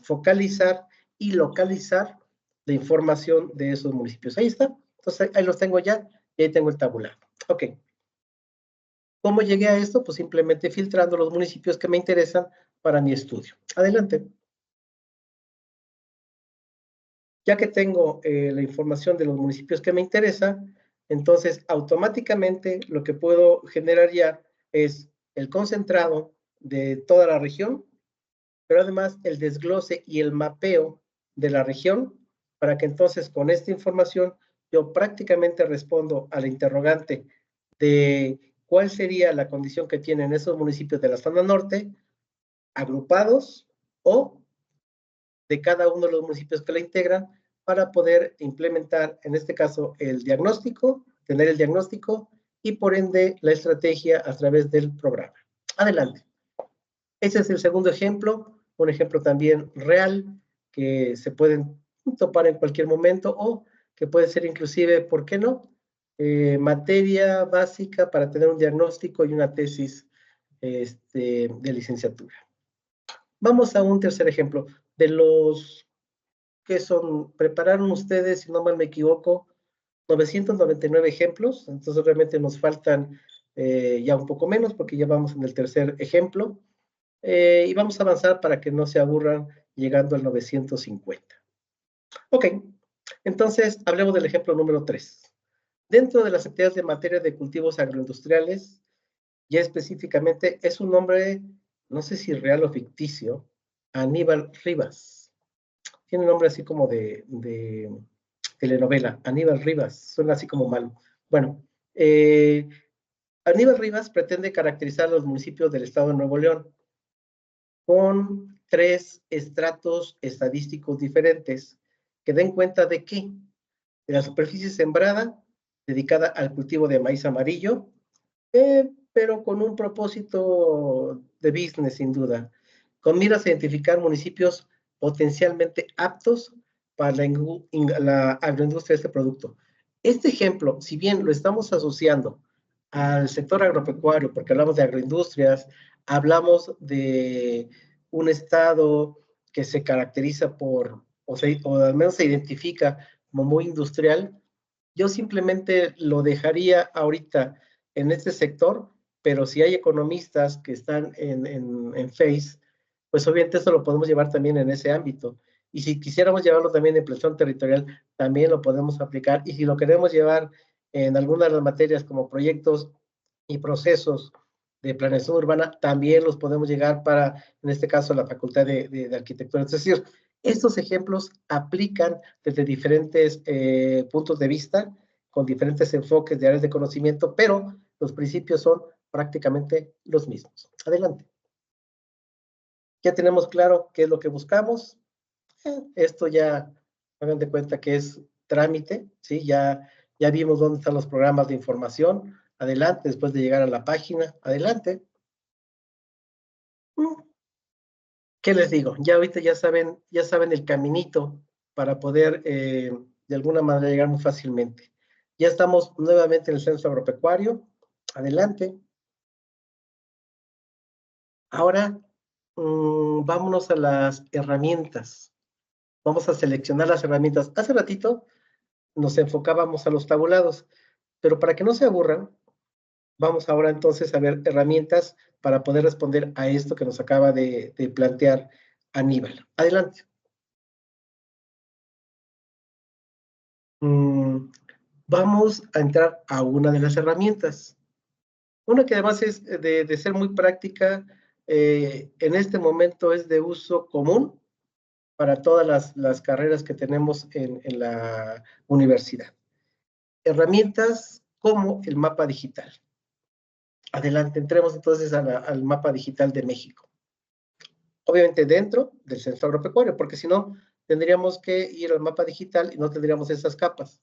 focalizar y localizar la información de esos municipios. Ahí está. Entonces, ahí los tengo ya y ahí tengo el tabular. Ok. ¿Cómo llegué a esto? Pues simplemente filtrando los municipios que me interesan para mi estudio. Adelante. Ya que tengo la información de los municipios que me interesan, entonces automáticamente lo que puedo generar ya es el concentrado de toda la región, pero además el desglose y el mapeo de la región, para que entonces con esta información yo prácticamente respondo a la interrogante de cuál sería la condición que tienen esos municipios de la zona norte, agrupados o de cada uno de los municipios que la integran, para poder implementar, en este caso, el diagnóstico, tener el diagnóstico y por ende la estrategia a través del programa. Adelante. Ese es el segundo ejemplo, un ejemplo también real que se pueden topar en cualquier momento o que puede ser inclusive, ¿por qué no? Materia básica para tener un diagnóstico y una tesis de licenciatura. Vamos a un tercer ejemplo. De los que prepararon ustedes, si no mal me equivoco, 999 ejemplos, entonces realmente nos faltan ya un poco menos porque ya vamos en el tercer ejemplo. Y vamos a avanzar para que no se aburran llegando al 950. Ok, entonces hablemos del ejemplo número 3. Dentro de las actividades de materia de cultivos agroindustriales, ya específicamente es un nombre, no sé si real o ficticio, Aníbal Rivas. Tiene un nombre así como de telenovela, Aníbal Rivas, suena así como malo. Bueno, Aníbal Rivas pretende caracterizar los municipios del estado de Nuevo León con 3 estratos estadísticos diferentes que den cuenta de que de la superficie sembrada dedicada al cultivo de maíz amarillo, pero con un propósito de business sin duda, con miras a identificar municipios potencialmente aptos para la agroindustria de este producto. Este ejemplo, si bien lo estamos asociando al sector agropecuario, porque hablamos de agroindustrias, hablamos de un estado que se caracteriza por, o al menos se identifica como muy industrial, yo simplemente lo dejaría ahorita en este sector, pero si hay economistas que están en FACE, pues obviamente eso lo podemos llevar también en ese ámbito. Y si quisiéramos llevarlo también en planeación territorial, también lo podemos aplicar. Y si lo queremos llevar en algunas de las materias como proyectos y procesos de planeación urbana, también los podemos llegar para, en este caso, la Facultad de Arquitectura. Es decir, estos ejemplos aplican desde diferentes puntos de vista, con diferentes enfoques de áreas de conocimiento, pero los principios son prácticamente los mismos. Adelante. Ya tenemos claro qué es lo que buscamos. Esto ya, hagan de cuenta que es trámite, ¿sí? Ya vimos dónde están los programas de información. Adelante, después de llegar a la página, adelante. ¿Qué les digo? Ya ahorita ya saben el caminito para poder de alguna manera llegar muy fácilmente. Ya estamos nuevamente en el Censo Agropecuario. Adelante. Ahora, vámonos a las herramientas. Vamos a seleccionar las herramientas. Hace ratito nos enfocábamos a los tabulados, pero para que no se aburran, vamos ahora entonces a ver herramientas para poder responder a esto que nos acaba de plantear Aníbal. Adelante. Vamos a entrar a una de las herramientas. Una que además es de ser muy práctica, en este momento es de uso común para todas las carreras que tenemos en la universidad. Herramientas como el mapa digital. Adelante, entremos entonces al mapa digital de México. Obviamente dentro del censo agropecuario, porque si no, tendríamos que ir al mapa digital y no tendríamos esas capas.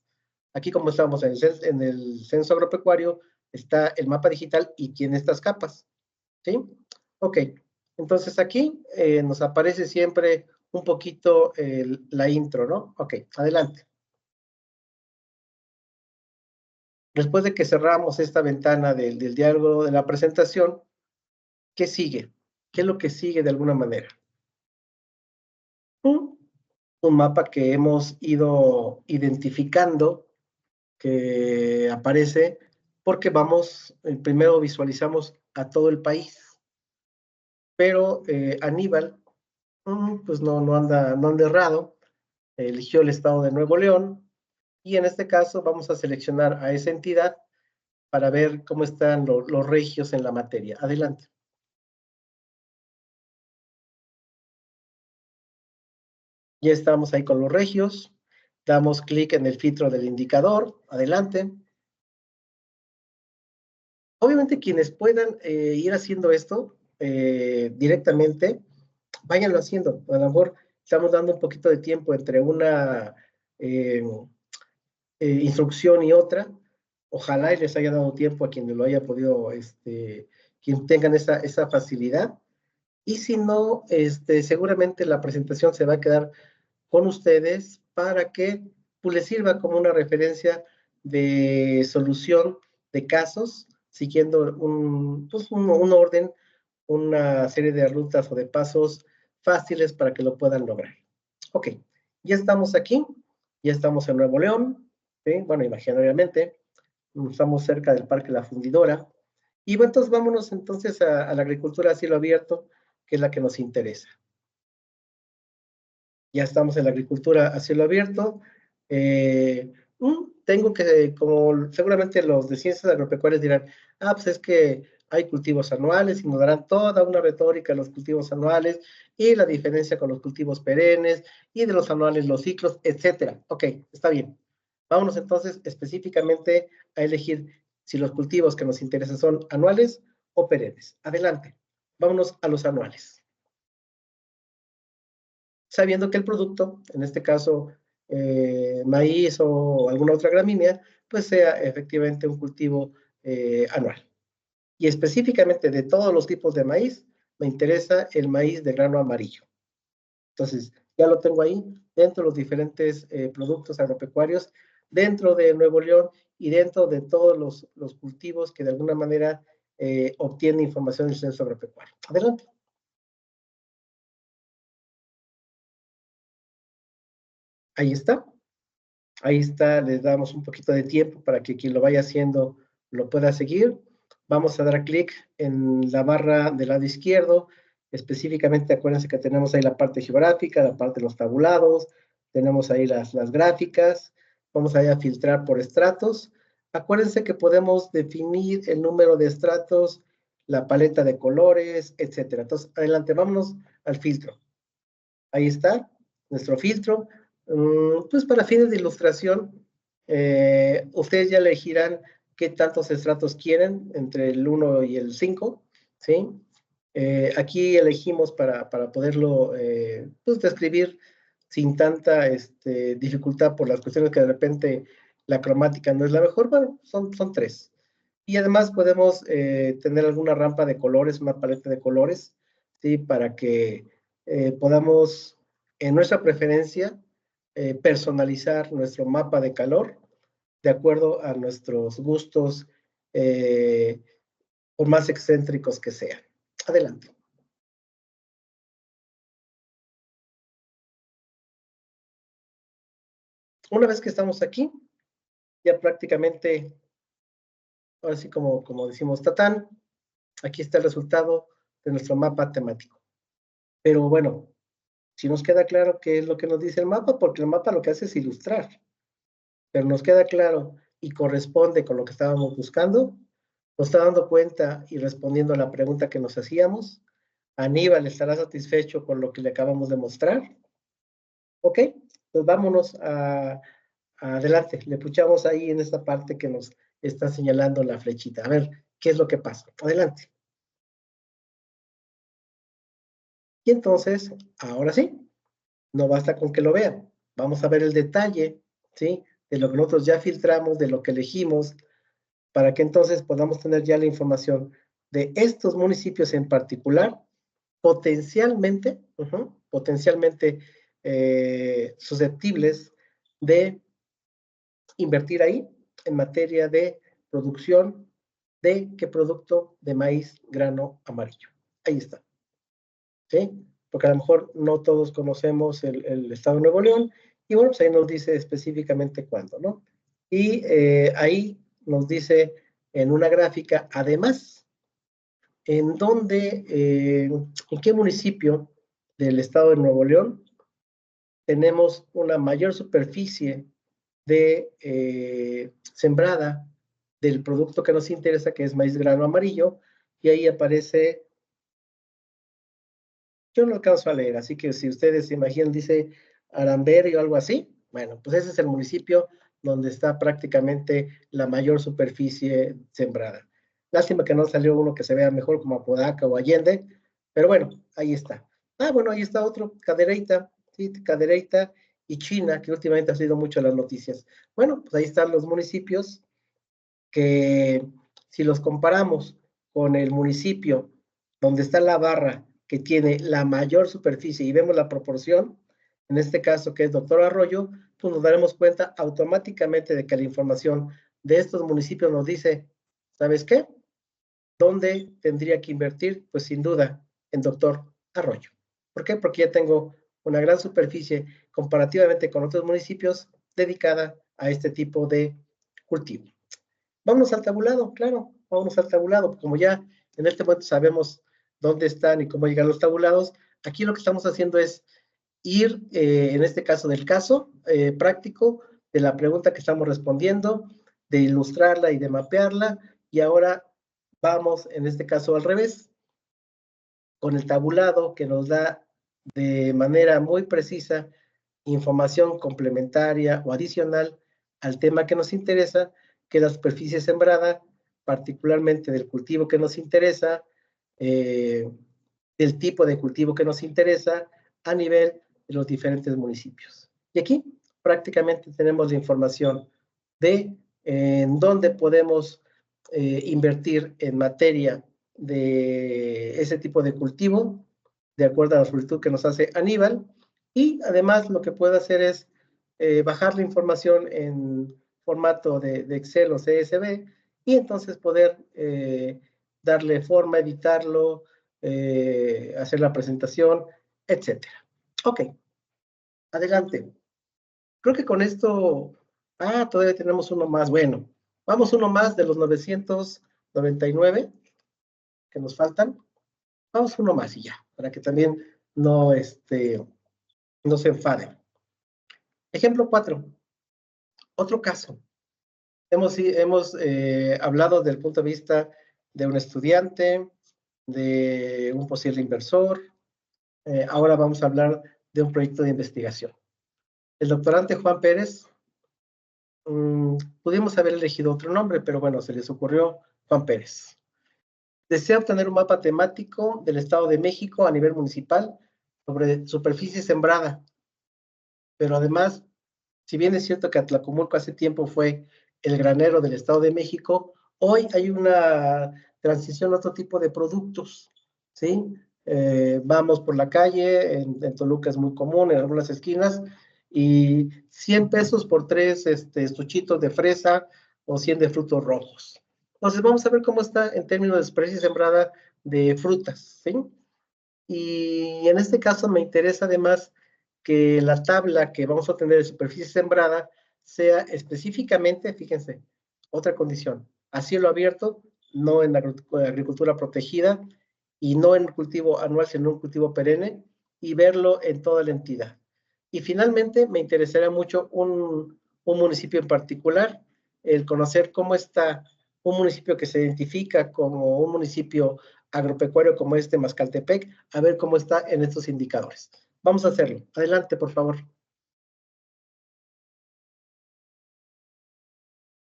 Aquí como estamos en el censo agropecuario, está el mapa digital y tiene estas capas. ¿Sí? Ok, entonces aquí nos aparece siempre un poquito la intro, ¿no? Ok, adelante. Después de que cerramos esta ventana del diálogo de la presentación, ¿qué sigue? ¿Qué es lo que sigue de alguna manera? Un mapa que hemos ido identificando, que aparece porque vamos, primero visualizamos a todo el país, pero Aníbal, pues no anda errado, eligió el estado de Nuevo León, y en este caso vamos a seleccionar a esa entidad para ver cómo están los regios en la materia. Adelante. Ya estamos ahí con los regios. Damos clic en el filtro del indicador. Adelante. Obviamente quienes puedan ir haciendo esto directamente, váyanlo haciendo. A lo mejor estamos dando un poquito de tiempo entre una instrucción y otra. Ojalá y les haya dado tiempo a quien lo haya podido, quien tengan esa facilidad. Y si no, seguramente la presentación se va a quedar con ustedes para que pues, les sirva como una referencia de solución de casos, siguiendo un orden, una serie de rutas o de pasos fáciles para que lo puedan lograr. Ok, ya estamos aquí, ya estamos en Nuevo León, ¿sí? Bueno, imaginariamente, estamos cerca del Parque La Fundidora, y bueno, entonces vámonos entonces a la agricultura a cielo abierto, que es la que nos interesa. Ya estamos en la agricultura a cielo abierto. Tengo que, como seguramente los de ciencias agropecuarias dirán, pues es que hay cultivos anuales y nos darán toda una retórica de los cultivos anuales y la diferencia con los cultivos perennes y de los anuales los ciclos, etcétera. Ok, está bien. Vámonos entonces específicamente a elegir si los cultivos que nos interesan son anuales o perennes. Adelante. Vámonos a los anuales. Sabiendo que el producto, en este caso maíz o alguna otra gramínea, pues sea efectivamente un cultivo anual. Y específicamente de todos los tipos de maíz, me interesa el maíz de grano amarillo. Entonces, ya lo tengo ahí dentro de los diferentes productos agropecuarios, dentro de Nuevo León y dentro de todos los cultivos que de alguna manera obtienen información del censo agropecuario. Adelante. Ahí está. Ahí está, les damos un poquito de tiempo para que quien lo vaya haciendo lo pueda seguir. Vamos a dar clic en la barra del lado izquierdo. Específicamente, acuérdense que tenemos ahí la parte geográfica, la parte de los tabulados, tenemos ahí las gráficas. Vamos a filtrar por estratos. Acuérdense que podemos definir el número de estratos, la paleta de colores, etcétera. Entonces, adelante, vámonos al filtro. Ahí está, nuestro filtro. Pues para fines de ilustración, ustedes ya elegirán qué tantos estratos quieren, entre el 1 y el 5, ¿sí? Aquí elegimos para poderlo pues describir sin tanta dificultad por las cuestiones que de repente la cromática no es la mejor. Bueno, son 3. Y además podemos tener alguna rampa de colores, una paleta de colores, ¿sí? Para que podamos, en nuestra preferencia, personalizar nuestro mapa de calor de acuerdo a nuestros gustos, por más excéntricos que sean. Adelante. Una vez que estamos aquí, ya prácticamente, ahora sí como decimos, tatán, aquí está el resultado de nuestro mapa temático. Pero bueno, si nos queda claro qué es lo que nos dice el mapa, porque el mapa lo que hace es ilustrar, pero nos queda claro y corresponde con lo que estábamos buscando, nos está dando cuenta y respondiendo a la pregunta que nos hacíamos. Aníbal estará satisfecho con lo que le acabamos de mostrar. Ok, pues vámonos adelante. Le puchamos ahí en esta parte que nos está señalando la flechita. A ver, ¿qué es lo que pasa? Adelante. Y entonces, ahora sí, no basta con que lo vean. Vamos a ver el detalle, ¿sí? De lo que nosotros ya filtramos, de lo que elegimos, para que entonces podamos tener ya la información de estos municipios en particular, potencialmente susceptibles de invertir ahí en materia de producción de qué producto de maíz grano amarillo. Ahí está. ¿Sí? Porque a lo mejor no todos conocemos el estado de Nuevo León, y bueno, pues ahí nos dice específicamente cuándo, ¿no? Y ahí nos dice en una gráfica, además, en dónde, en qué municipio del estado de Nuevo León tenemos una mayor superficie de sembrada del producto que nos interesa, que es maíz grano amarillo, y ahí aparece, yo no alcanzo a leer, así que si ustedes se imaginan, dice Aramberri o algo así, bueno, pues ese es el municipio donde está prácticamente la mayor superficie sembrada. Lástima que no salió uno que se vea mejor como Apodaca o Allende, pero bueno, ahí está. Ah, bueno, ahí está otro, Cadereyta, ¿sí? Cadereyta y China, que últimamente ha sido mucho las noticias. Bueno, pues ahí están los municipios que, si los comparamos con el municipio donde está la barra que tiene la mayor superficie y vemos la proporción, en este caso que es Doctor Arroyo, pues nos daremos cuenta automáticamente de que la información de estos municipios nos dice, ¿sabes qué? ¿Dónde tendría que invertir? Pues sin duda en Doctor Arroyo. ¿Por qué? Porque ya tengo una gran superficie comparativamente con otros municipios dedicada a este tipo de cultivo. Vámonos al tabulado, claro, vámonos al tabulado. Como ya en este momento sabemos dónde están y cómo llegan los tabulados, aquí lo que estamos haciendo es ir, en este caso del caso práctico, de la pregunta que estamos respondiendo, de ilustrarla y de mapearla, y ahora vamos, en este caso al revés, con el tabulado que nos da de manera muy precisa información complementaria o adicional al tema que nos interesa, que es la superficie sembrada, particularmente del cultivo que nos interesa, del tipo de cultivo que nos interesa a nivel de los diferentes municipios. Y aquí prácticamente tenemos la información de en dónde podemos invertir en materia de ese tipo de cultivo, de acuerdo a la solicitud que nos hace Aníbal, y además lo que puedo hacer es bajar la información en formato de Excel o CSV, y entonces poder darle forma, editarlo, hacer la presentación, etcétera. Ok, adelante. Creo que con esto, todavía tenemos uno más. Bueno, vamos uno más de los 999 que nos faltan. Vamos uno más y ya, para que también no se enfaden. Ejemplo 4. Otro caso. Hemos hablado del punto de vista de un estudiante, de un posible inversor. Ahora vamos a hablar de un proyecto de investigación. El doctorante Juan Pérez, pudimos haber elegido otro nombre, pero bueno, se les ocurrió Juan Pérez. Desea obtener un mapa temático del Estado de México a nivel municipal sobre superficie sembrada, pero además, si bien es cierto que Atlacomulco hace tiempo fue el granero del Estado de México, hoy hay una transición a otro tipo de productos, ¿sí? Vamos por la calle, en Toluca es muy común, en algunas esquinas, y 100 pesos por 3 estuchitos de fresa o 100 de frutos rojos. Entonces vamos a ver cómo está en términos de superficie sembrada de frutas, ¿sí? Y en este caso me interesa además que la tabla que vamos a tener de superficie sembrada sea específicamente, fíjense, otra condición, a cielo abierto, no en agricultura protegida y no en cultivo anual, sino en un cultivo perenne, y verlo en toda la entidad. Y finalmente me interesaría mucho un municipio en particular, el conocer cómo está un municipio que se identifica como un municipio agropecuario como este Mascaltepec, a ver cómo está en estos indicadores. Vamos a hacerlo. Adelante, por favor.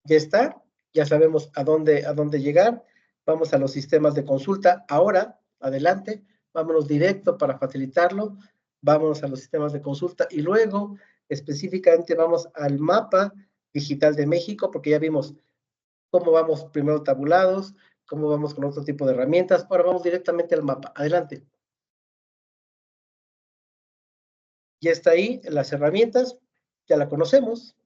Ya está, ya sabemos a dónde llegar. Vamos a los sistemas de consulta. Ahora, adelante, vámonos directo para facilitarlo. Vámonos a los sistemas de consulta y luego específicamente vamos al mapa digital de México, porque ya vimos cómo vamos primero tabulados, cómo vamos con otro tipo de herramientas. Ahora vamos directamente al mapa. Adelante. Ya está ahí, las herramientas, ya la conocemos,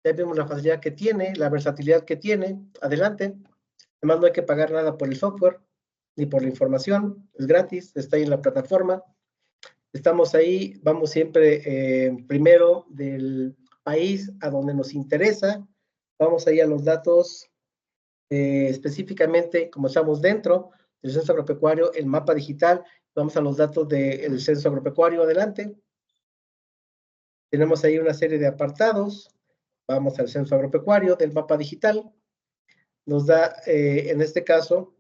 ya vemos la facilidad que tiene, la versatilidad que tiene. Adelante. Además no hay que pagar nada por el software, ni por la información, es gratis, está ahí en la plataforma. Estamos ahí, vamos siempre primero del país a donde nos interesa. Vamos ahí a los datos específicamente, como estamos dentro del censo agropecuario, el mapa digital, vamos a los datos del censo agropecuario, adelante. Tenemos ahí una serie de apartados, vamos al censo agropecuario del mapa digital, nos da, en este caso,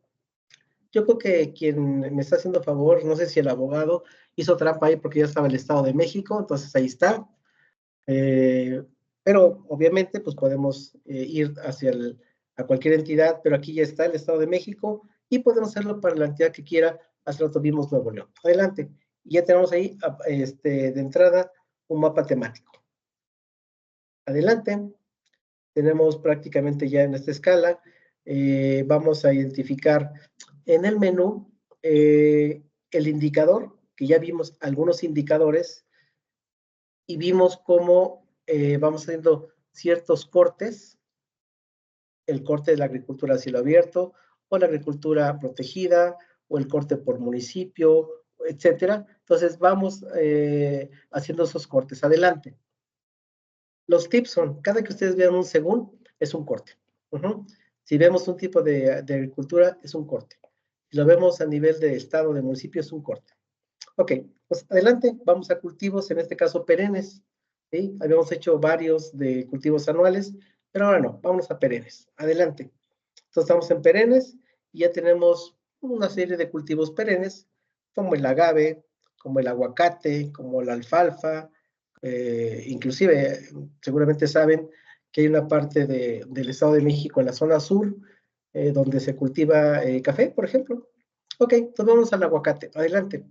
yo creo que quien me está haciendo favor, no sé si el abogado hizo trampa ahí porque ya estaba el Estado de México, entonces ahí está, pero obviamente pues podemos ir a cualquier entidad, pero aquí ya está el Estado de México y podemos hacerlo para la entidad que quiera. Hace rato vimos Nuevo León. Adelante. Y ya tenemos ahí de entrada un mapa temático. Adelante. Tenemos prácticamente ya en esta escala. Vamos a identificar en el menú el indicador, que ya vimos algunos indicadores y vimos cómo vamos haciendo ciertos cortes, el corte de la agricultura a cielo abierto, o la agricultura protegida, o el corte por municipio, etcétera. Entonces vamos haciendo esos cortes. Adelante. Los tips son, cada que ustedes vean un según, es un corte. Si vemos un tipo de agricultura, es un corte. Si lo vemos a nivel de estado, de municipio, es un corte. Ok, pues adelante, vamos a cultivos, en este caso perennes. ¿Sí? Habíamos hecho varios de cultivos anuales, pero ahora no, vámonos a perennes. Adelante. Entonces estamos en perennes y ya tenemos una serie de cultivos perennes, como el agave, como el aguacate, como la alfalfa, inclusive seguramente saben que hay una parte del Estado de México en la zona sur donde se cultiva café, por ejemplo. Ok, entonces vamos al aguacate. Adelante.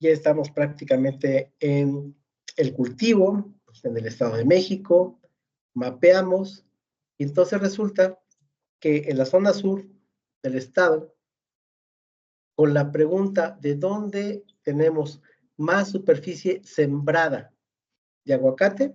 Ya estamos prácticamente en el cultivo, en el Estado de México, mapeamos, y entonces resulta que en la zona sur del estado, con la pregunta de dónde tenemos más superficie sembrada de aguacate,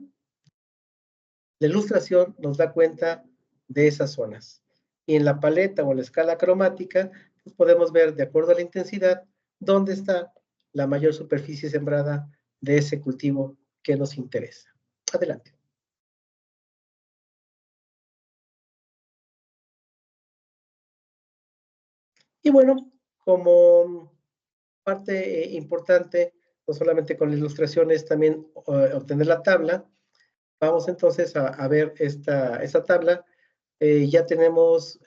la ilustración nos da cuenta de esas zonas. Y en la paleta o en la escala cromática, pues podemos ver, de acuerdo a la intensidad, dónde está la mayor superficie sembrada de ese cultivo que nos interesa. Adelante. Y bueno, como parte importante, no solamente con la ilustración, es también obtener la tabla. Vamos entonces a ver esta tabla. Ya tenemos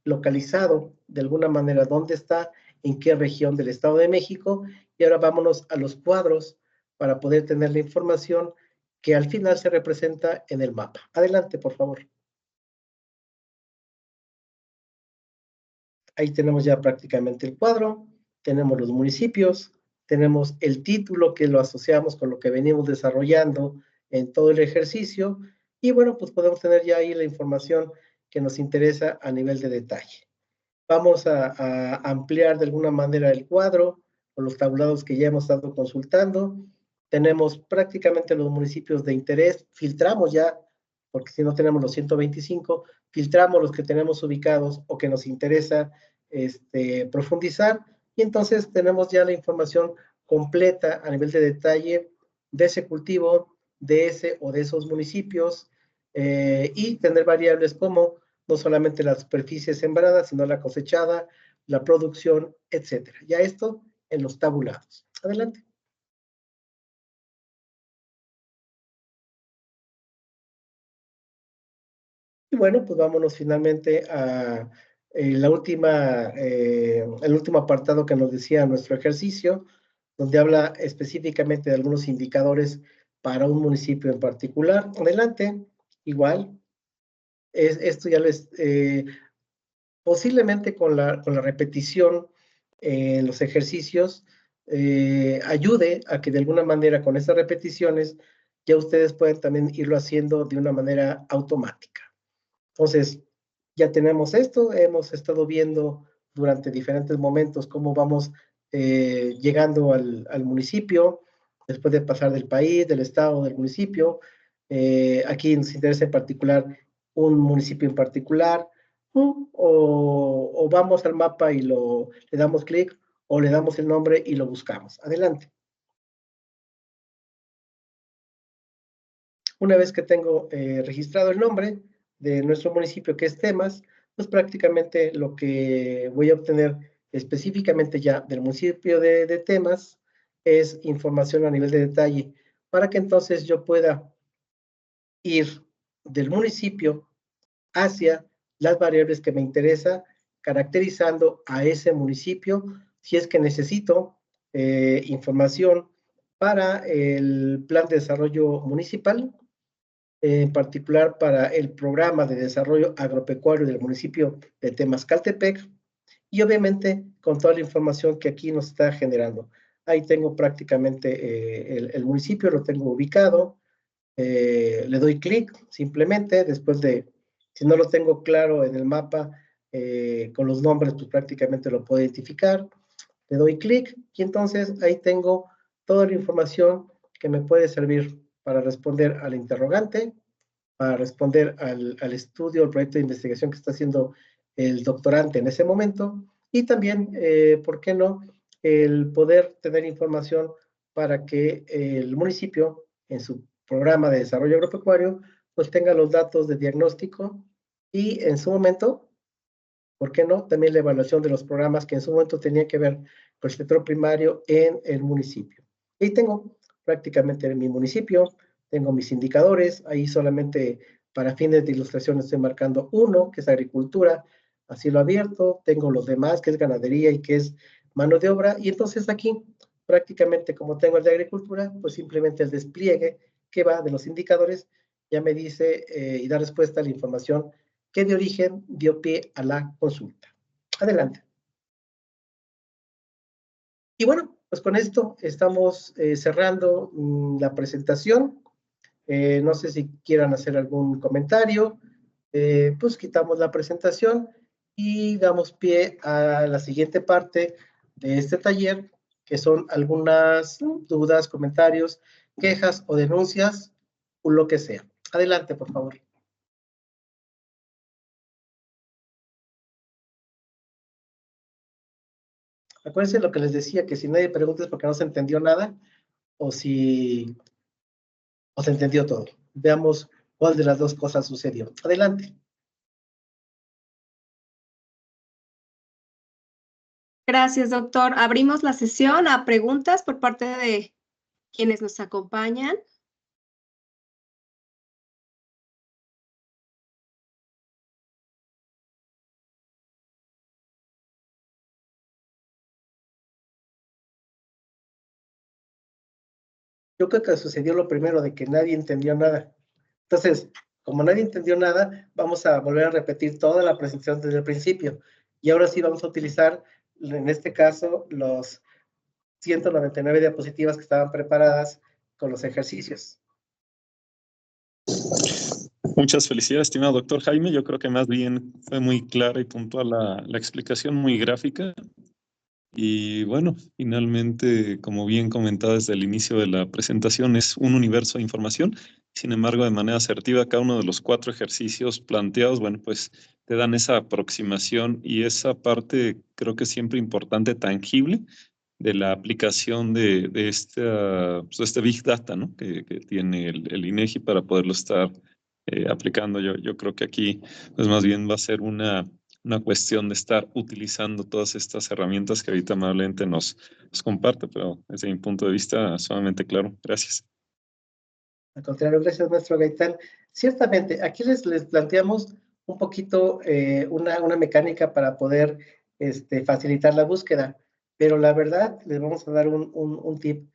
localizado de alguna manera dónde está, en qué región del Estado de México, y ahora vámonos a los cuadros para poder tener la información que al final se representa en el mapa. Adelante, por favor. Ahí tenemos ya prácticamente el cuadro, tenemos los municipios, tenemos el título que lo asociamos con lo que venimos desarrollando en todo el ejercicio, y bueno, pues podemos tener ya ahí la información que nos interesa a nivel de detalle. Vamos a ampliar de alguna manera el cuadro con los tabulados que ya hemos estado consultando. Tenemos prácticamente los municipios de interés, filtramos ya, porque si no tenemos los 125, filtramos los que tenemos ubicados o que nos interesa profundizar, y entonces tenemos ya la información completa a nivel de detalle de ese cultivo, de ese o de esos municipios, y tener variables como no solamente la superficie sembrada, sino la cosechada, la producción, etcétera. Ya esto en los tabulados. Adelante. Y bueno, pues vámonos finalmente a el último apartado que nos decía nuestro ejercicio, donde habla específicamente de algunos indicadores para un municipio en particular. Adelante, igual. Esto ya les, posiblemente con la repetición en los ejercicios, ayude a que de alguna manera con esas repeticiones ya ustedes pueden también irlo haciendo de una manera automática. Entonces, ya tenemos esto, hemos estado viendo durante diferentes momentos cómo vamos llegando al municipio, después de pasar del país, del estado, del municipio. Aquí nos interesa en particular un municipio en particular, o vamos al mapa y le damos clic, o le damos el nombre y lo buscamos. Adelante. Una vez que tengo registrado el nombre de nuestro municipio, que es Temas, pues prácticamente lo que voy a obtener específicamente ya del municipio de Temas es información a nivel de detalle, para que entonces yo pueda ir del municipio hacia las variables que me interesa, caracterizando a ese municipio, si es que necesito información para el plan de desarrollo municipal, en particular para el programa de desarrollo agropecuario del municipio de Temascaltepec, y obviamente con toda la información que aquí nos está generando. Ahí tengo prácticamente el municipio, lo tengo ubicado, le doy clic simplemente, después de, si no lo tengo claro en el mapa, con los nombres, pues prácticamente lo puedo identificar, le doy clic y entonces ahí tengo toda la información que me puede servir para responder al interrogante, para responder al estudio, al proyecto de investigación que está haciendo el doctorante en ese momento, y también, ¿por qué no?, el poder tener información para que el municipio, en su programa de desarrollo agropecuario, pues tenga los datos de diagnóstico y en su momento, ¿por qué no?, también la evaluación de los programas que en su momento tenía que ver con el sector primario en el municipio. Y tengo prácticamente en mi municipio, tengo mis indicadores, ahí solamente para fines de ilustración estoy marcando uno, que es agricultura, a cielo abierto, tengo los demás, que es ganadería y que es mano de obra, y entonces aquí prácticamente como tengo el de agricultura, pues simplemente el despliegue que va de los indicadores ya me dice y da respuesta a la información que de origen dio pie a la consulta. Adelante. Y bueno, pues con esto estamos cerrando la presentación. No sé si quieran hacer algún comentario. Pues quitamos la presentación y damos pie a la siguiente parte de este taller, que son algunas dudas, comentarios, quejas o denuncias, o lo que sea. Adelante, por favor. Acuérdense lo que les decía, que si nadie pregunta es porque no se entendió nada, o si se entendió todo. Veamos cuál de las dos cosas sucedió. Adelante. Gracias, doctor. Abrimos la sesión a preguntas por parte de quienes nos acompañan. Yo creo que sucedió lo primero, de que nadie entendió nada. Entonces, como nadie entendió nada, vamos a volver a repetir toda la presentación desde el principio. Y ahora sí vamos a utilizar, en este caso, los 199 diapositivas que estaban preparadas con los ejercicios. Muchas felicidades, estimado doctor Jaime. Yo creo que más bien fue muy clara y puntual la explicación, muy gráfica. Y bueno, finalmente, como bien comentaba desde el inicio de la presentación, es un universo de información. Sin embargo, de manera asertiva, cada uno de los 4 ejercicios planteados, bueno, pues te dan esa aproximación y esa parte, creo que siempre importante, tangible, de la aplicación de pues, este Big Data, ¿no? Que tiene el INEGI para poderlo estar aplicando. Yo creo que aquí, pues más bien va a ser una cuestión de estar utilizando todas estas herramientas que ahorita amablemente nos comparte, pero desde mi punto de vista, sumamente claro. Gracias. Al contrario, gracias, maestro Gaitán. Ciertamente, aquí les planteamos un poquito una mecánica para poder facilitar la búsqueda, pero la verdad, les vamos a dar un tip.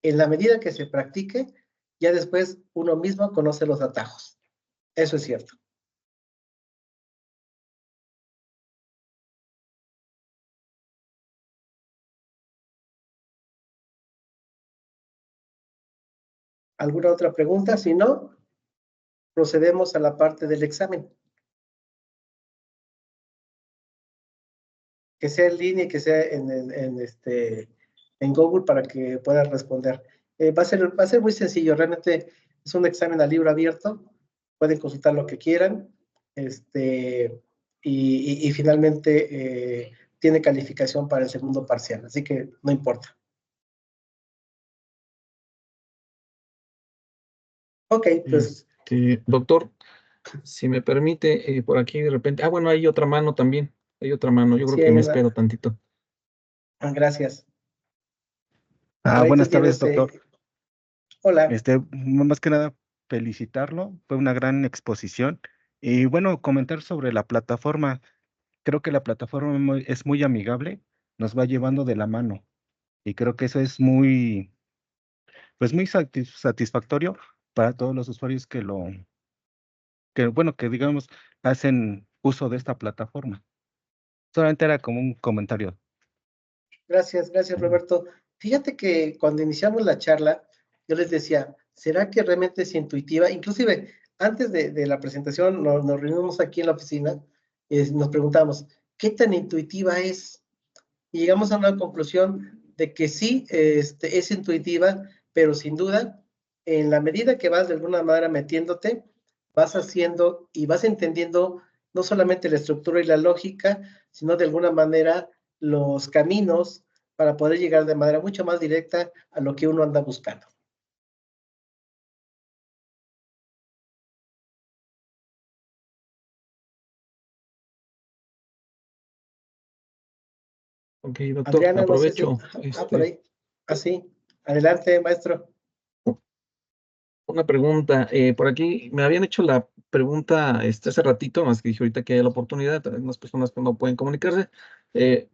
En la medida que se practique, ya después uno mismo conoce los atajos. Eso es cierto. ¿Alguna otra pregunta? Si no, procedemos a la parte del examen. Que sea en línea y que sea en Google para que puedan responder. Va a ser muy sencillo, realmente es un examen a libro abierto, pueden consultar lo que quieran, y finalmente tiene calificación para el segundo parcial, así que no importa. Ok, pues. Doctor, si me permite, por aquí de repente, bueno, hay otra mano también, hay otra mano, yo creo Sí, que me espero tantito. Gracias. Por ahí Buenas tú tienes, tardes, doctor. Hola. Más que nada, felicitarlo. Fue una gran exposición. Y bueno, comentar sobre la plataforma. Creo que la plataforma es muy amigable, nos va llevando de la mano. Y creo que eso es pues muy satisfactorio para todos los usuarios que digamos, hacen uso de esta plataforma. Solamente era como un comentario. Gracias, Roberto. Fíjate que cuando iniciamos la charla, yo les decía, ¿será que realmente es intuitiva? Inclusive, antes de la presentación, nos reunimos aquí en la oficina y nos preguntamos, ¿qué tan intuitiva es? Y llegamos a una conclusión de que sí, es intuitiva, pero sin duda, en la medida que vas de alguna manera metiéndote, vas haciendo y vas entendiendo no solamente la estructura y la lógica, sino de alguna manera los caminos para poder llegar de manera mucho más directa a lo que uno anda buscando. Ok, doctor, Adriana, aprovecho. No sé si... por ahí. Sí. Adelante, maestro. Una pregunta, por aquí me habían hecho la pregunta hace ratito, más que dije ahorita que hay la oportunidad, unas personas que no pueden comunicarse,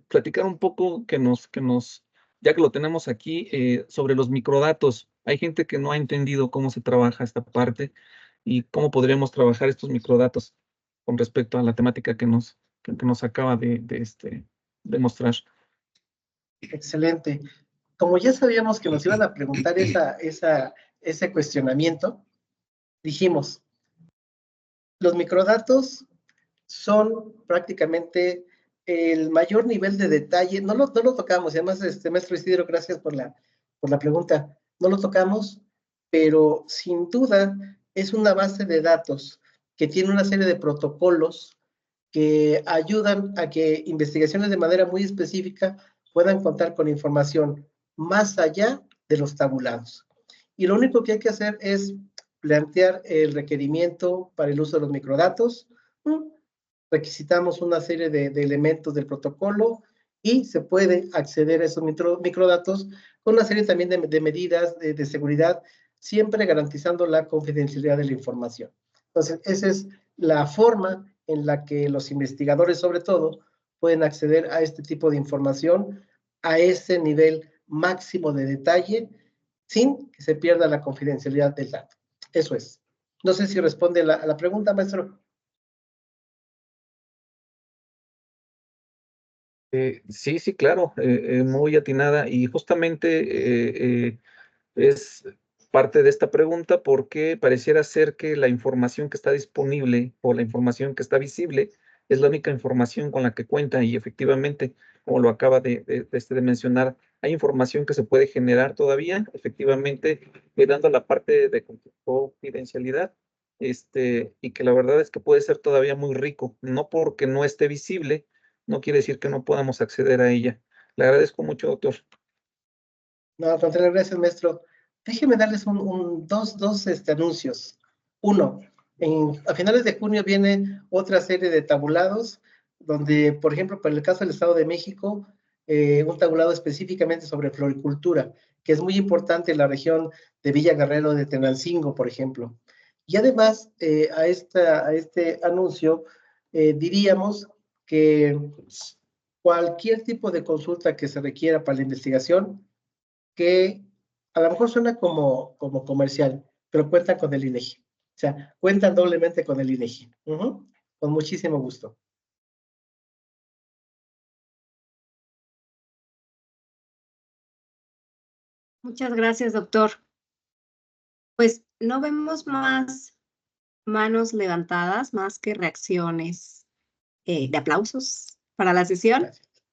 platicar un poco ya que lo tenemos aquí, sobre los microdatos. Hay gente que no ha entendido cómo se trabaja esta parte y cómo podríamos trabajar estos microdatos con respecto a la temática que nos acaba de mostrar. Excelente. Como ya sabíamos que nos iban a preguntar ese cuestionamiento, dijimos, los microdatos son prácticamente el mayor nivel de detalle, no lo tocamos, y además, maestro Isidro, gracias por la pregunta, no lo tocamos, pero sin duda es una base de datos que tiene una serie de protocolos que ayudan a que investigaciones de manera muy específica puedan contar con información más allá de los tabulados. Y lo único que hay que hacer es plantear el requerimiento para el uso de los microdatos, requisitamos una serie de elementos del protocolo y se puede acceder a esos microdatos con una serie también de medidas de seguridad, siempre garantizando la confidencialidad de la información. Entonces, esa es la forma en la que los investigadores, sobre todo, pueden acceder a este tipo de información, a ese nivel máximo de detalle, sin que se pierda la confidencialidad del dato. Eso es. No sé si responde a la pregunta, maestro. Sí, claro, muy atinada y justamente es parte de esta pregunta porque pareciera ser que la información que está disponible o la información que está visible es la única información con la que cuenta y efectivamente, como lo acaba de mencionar, hay información que se puede generar todavía, efectivamente, cuidando la parte de confidencialidad, y que la verdad es que puede ser todavía muy rico, no porque no esté visible, no quiere decir que no podamos acceder a ella. Le agradezco mucho, doctor. No, al contrario, gracias, maestro. Déjenme darles dos anuncios. Uno, a finales de junio viene otra serie de tabulados, donde, por ejemplo, para el caso del Estado de México, un tabulado específicamente sobre floricultura, que es muy importante en la región de Villa Guerrero de Tenancingo, por ejemplo. Y además, a este anuncio, diríamos que cualquier tipo de consulta que se requiera para la investigación, que a lo mejor suena como comercial, pero cuentan con el INEGI. O sea, cuentan doblemente con el INEGI. Con muchísimo gusto. Muchas gracias, doctor. Pues no vemos más manos levantadas, más que reacciones de aplausos para la sesión. Gracias.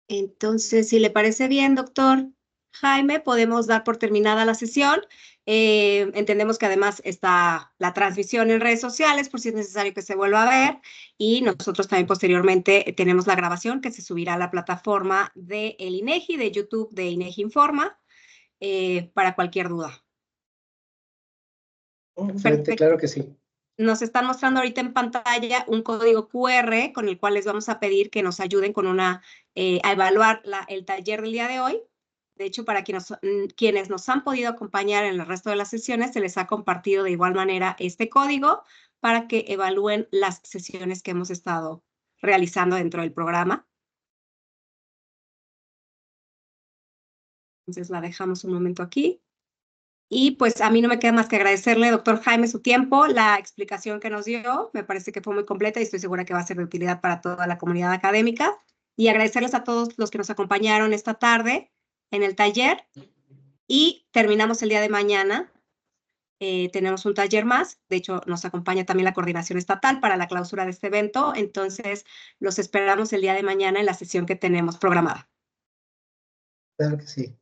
Entonces, si le parece bien, doctor Jaime, podemos dar por terminada la sesión. Entendemos que además está la transmisión en redes sociales por si es necesario que se vuelva a ver, y nosotros también posteriormente tenemos la grabación que se subirá a la plataforma de el INEGI, de YouTube de INEGI Informa, para cualquier duda. Excelente, Perfecto. claro que sí. Nos están mostrando ahorita en pantalla un código QR con el cual les vamos a pedir que nos ayuden con a evaluar el taller del día de hoy. De hecho, para quienes nos han podido acompañar en el resto de las sesiones, se les ha compartido de igual manera este código para que evalúen las sesiones que hemos estado realizando dentro del programa. Entonces la dejamos un momento aquí. Y pues a mí no me queda más que agradecerle, doctor Jaime, su tiempo, la explicación que nos dio. Me parece que fue muy completa y estoy segura que va a ser de utilidad para toda la comunidad académica. Y agradecerles a todos los que nos acompañaron esta tarde en el taller. Y terminamos el día de mañana. Tenemos un taller más. De hecho, nos acompaña también la coordinación estatal para la clausura de este evento. Entonces, los esperamos el día de mañana en la sesión que tenemos programada. Claro que sí.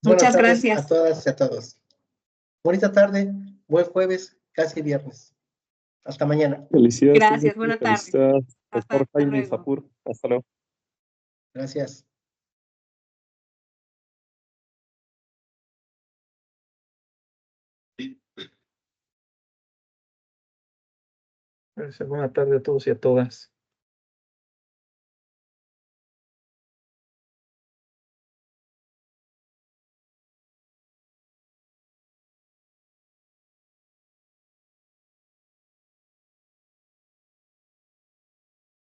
Muchas Buenas tardes gracias. a todas y a todos. Bonita tarde, buen jueves, casi viernes. Hasta mañana. Felicidades. Gracias, buena tarde. Felicidades, Hasta doctor Jaime luego. Sapur. Hasta luego. Gracias. Buenas tardes a todos y a todas.